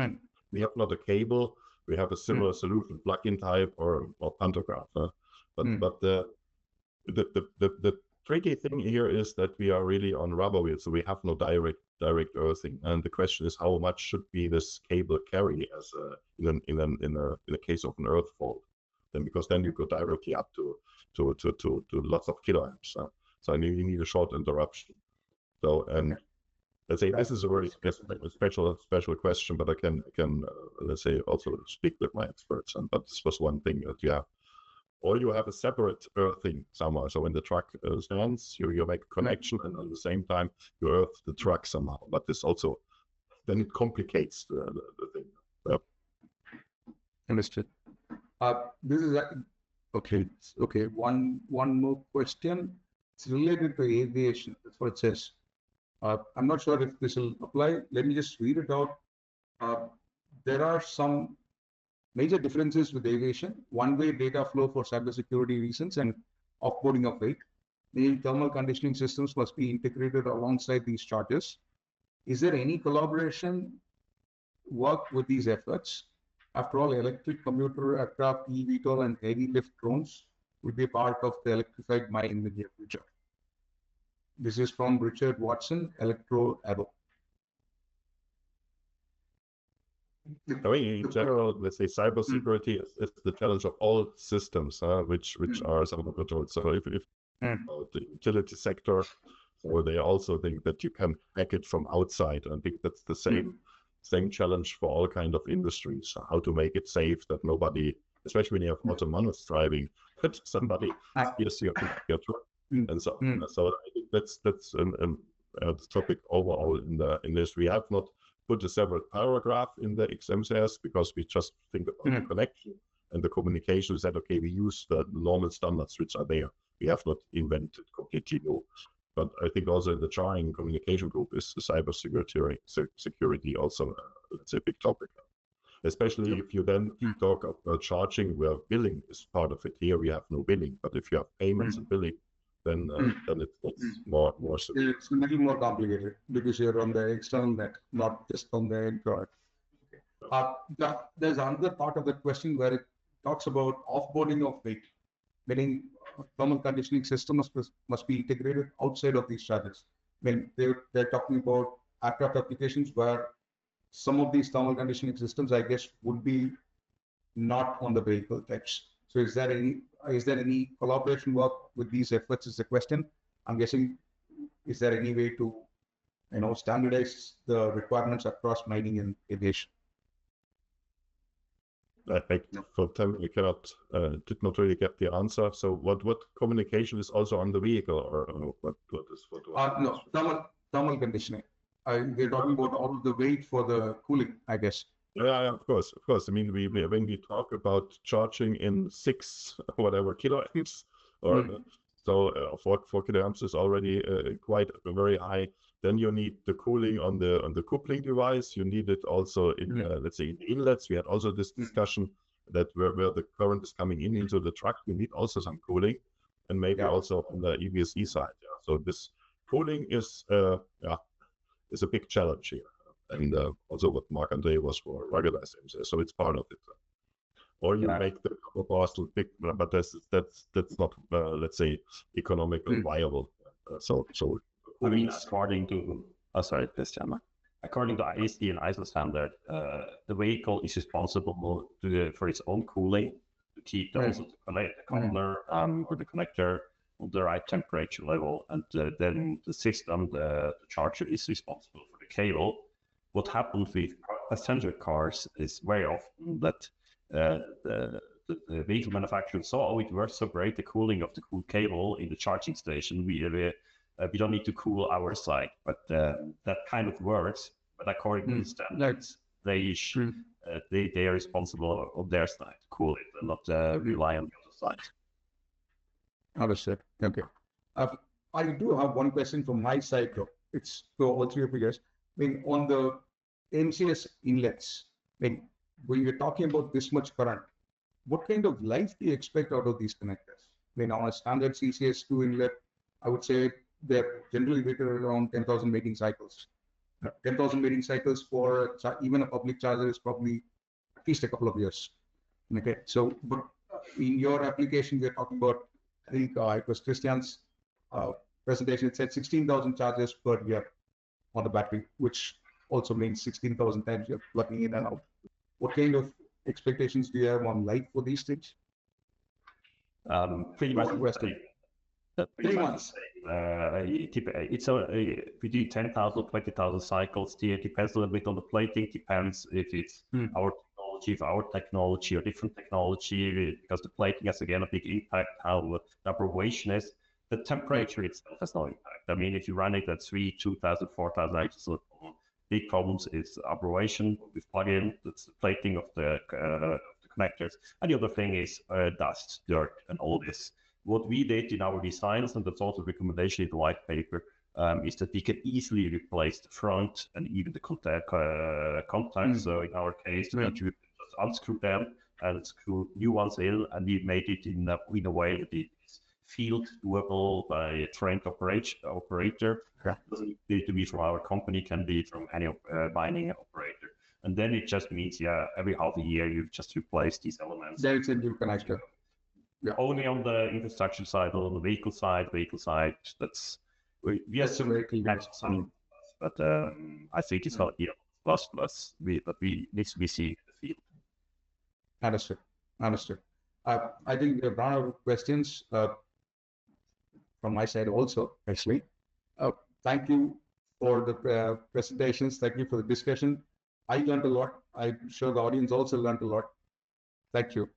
We have not a cable. We have a similar solution, plug-in type or pantograph. But the tricky thing here is that we are really on rubber wheels, so we have no direct earthing. And the question is, how much should be this cable carry as in a case of an earth fault? Then because then you go directly up to lots of kiloamps. So you need a short interruption. So and let's say this is a very special question, but I can let's say also speak with my experts. But this was one thing that you have. Or you have a separate earthing somewhere. So when the truck stands, you make a connection, and at the same time you earth the truck somehow. But this also then it complicates the thing. Yep. Understood. This is okay. Okay. One more question. It's related to aviation. That's what it says. I'm not sure if this will apply. Let me just read it out. There are some major differences with aviation: one-way data flow for cybersecurity reasons and offboarding of weight. Meaning thermal conditioning systems must be integrated alongside these charges. Is there any collaboration work with these efforts? After all, electric commuter aircraft, eVTOL, and heavy lift drones will be part of the electrified mine in the near future. This is from Richard Watson, Electro Aero. I mean, in general, let's say cybersecurity is the challenge of all systems, which are somehow controlled. So if the utility sector, so they also think that you can hack it from outside. I think that's the same challenge for all kind of industries. How to make it safe that nobody, especially when you have autonomous driving, that somebody steers your truck and so on. So I think that's the topic overall in this. We have not put a separate paragraph in the X-MCS because we just think about the connection and the communication. We said, okay, we use the normal standards which are there. We have not invented completely new. But I think also in the CharIN communication group is cybersecurity also, let's say, a big topic. Especially if you then talk about charging where billing is part of it. Here we have no billing, but if you have payments and billing, then it's more severe. It's a little more complicated because you're on the external net, not just on the end product. Okay. There's another part of the question where it talks about offboarding of weight, meaning thermal conditioning systems must be integrated outside of these charges. When they're talking about aircraft applications where some of these thermal conditioning systems, I guess, would be not on the vehicle types. So is there any collaboration work with these efforts is the question. I'm guessing, is there any way to, standardize the requirements across mining and aviation? For time we did not really get the answer. So what communication is also on the vehicle, or what is no, thermal conditioning. We're talking about all of the weight for the cooling, I guess. Yeah, of course. I mean, when we talk about charging in 6 whatever kiloamps, or so 4 kiloamps is already quite very high. Then you need the cooling on the coupling device. You need it also in let's say in the inlets. We had also this discussion that where the current is coming into the truck, you need also some cooling, and maybe also on the EVSE side. Yeah. So this cooling is a big challenge here. And also what Marc-André was for Ruggedized MCS, so it's part of it. Or you make the cost big, but that's not let's say economically viable. I mean, according to Christian, according to ISD and ISO standard, the vehicle is responsible for its own cooling to keep the coupler or the connector on the right temperature level, and then the system, the charger, is responsible for the cable. What happens with passenger cars is very often that the vehicle manufacturer saw it works so great, the cooling of the cool cable in the charging station. We don't need to cool our side, but that kind of works. But according to the standards, they are responsible on their side to cool it and not rely on the other side. Understood. Okay. I do have one question from my side, though. It's to all three of you guys. I mean, on the MCS inlets, when you're talking about this much current, what kind of life do you expect out of these connectors? I mean, on a standard CCS2 inlet, I would say they're generally rated around 10,000 mating cycles. 10,000 waiting cycles for even a public charger is probably at least a couple of years. Okay, so but in your application, we're talking about, I think it was Christian's presentation. It said 16,000 charges per year on the battery, which also means 16,000 times you're plugging in and out. What kind of expectations do you have on life for these things? Pretty much. Pretty much. We do 10,000, 20,000 cycles. It depends a little bit on the plating. Depends if it's our technology, if our technology or different technology, because the plating has again a big impact. How the abbreviation is. The temperature itself has no impact. I mean, if you run it at 2,000, 4,000, so big problems is aberration with plug-in. That's the plating of the connectors. And the other thing is dust, dirt, and all this. What we did in our designs, and that's also a recommendation in the white paper, is that we can easily replace the front and even the contacts. So in our case, we just unscrew them and screw new ones in, and we made it in a way that it's field doable by a trained operator. Doesn't need to be from our company, can be from any mining operator. And then it just means, every half a year you just replace these elements. There is a new connector. Yeah. Only on the infrastructure side, or on the vehicle side, that's we have some but I think it's not plus. But we need to be seeing the field. Understood. I think we have run out of questions from my side also, actually. Thank you for the presentations. Thank you for the discussion. I learned a lot. I'm sure the audience also learned a lot. Thank you.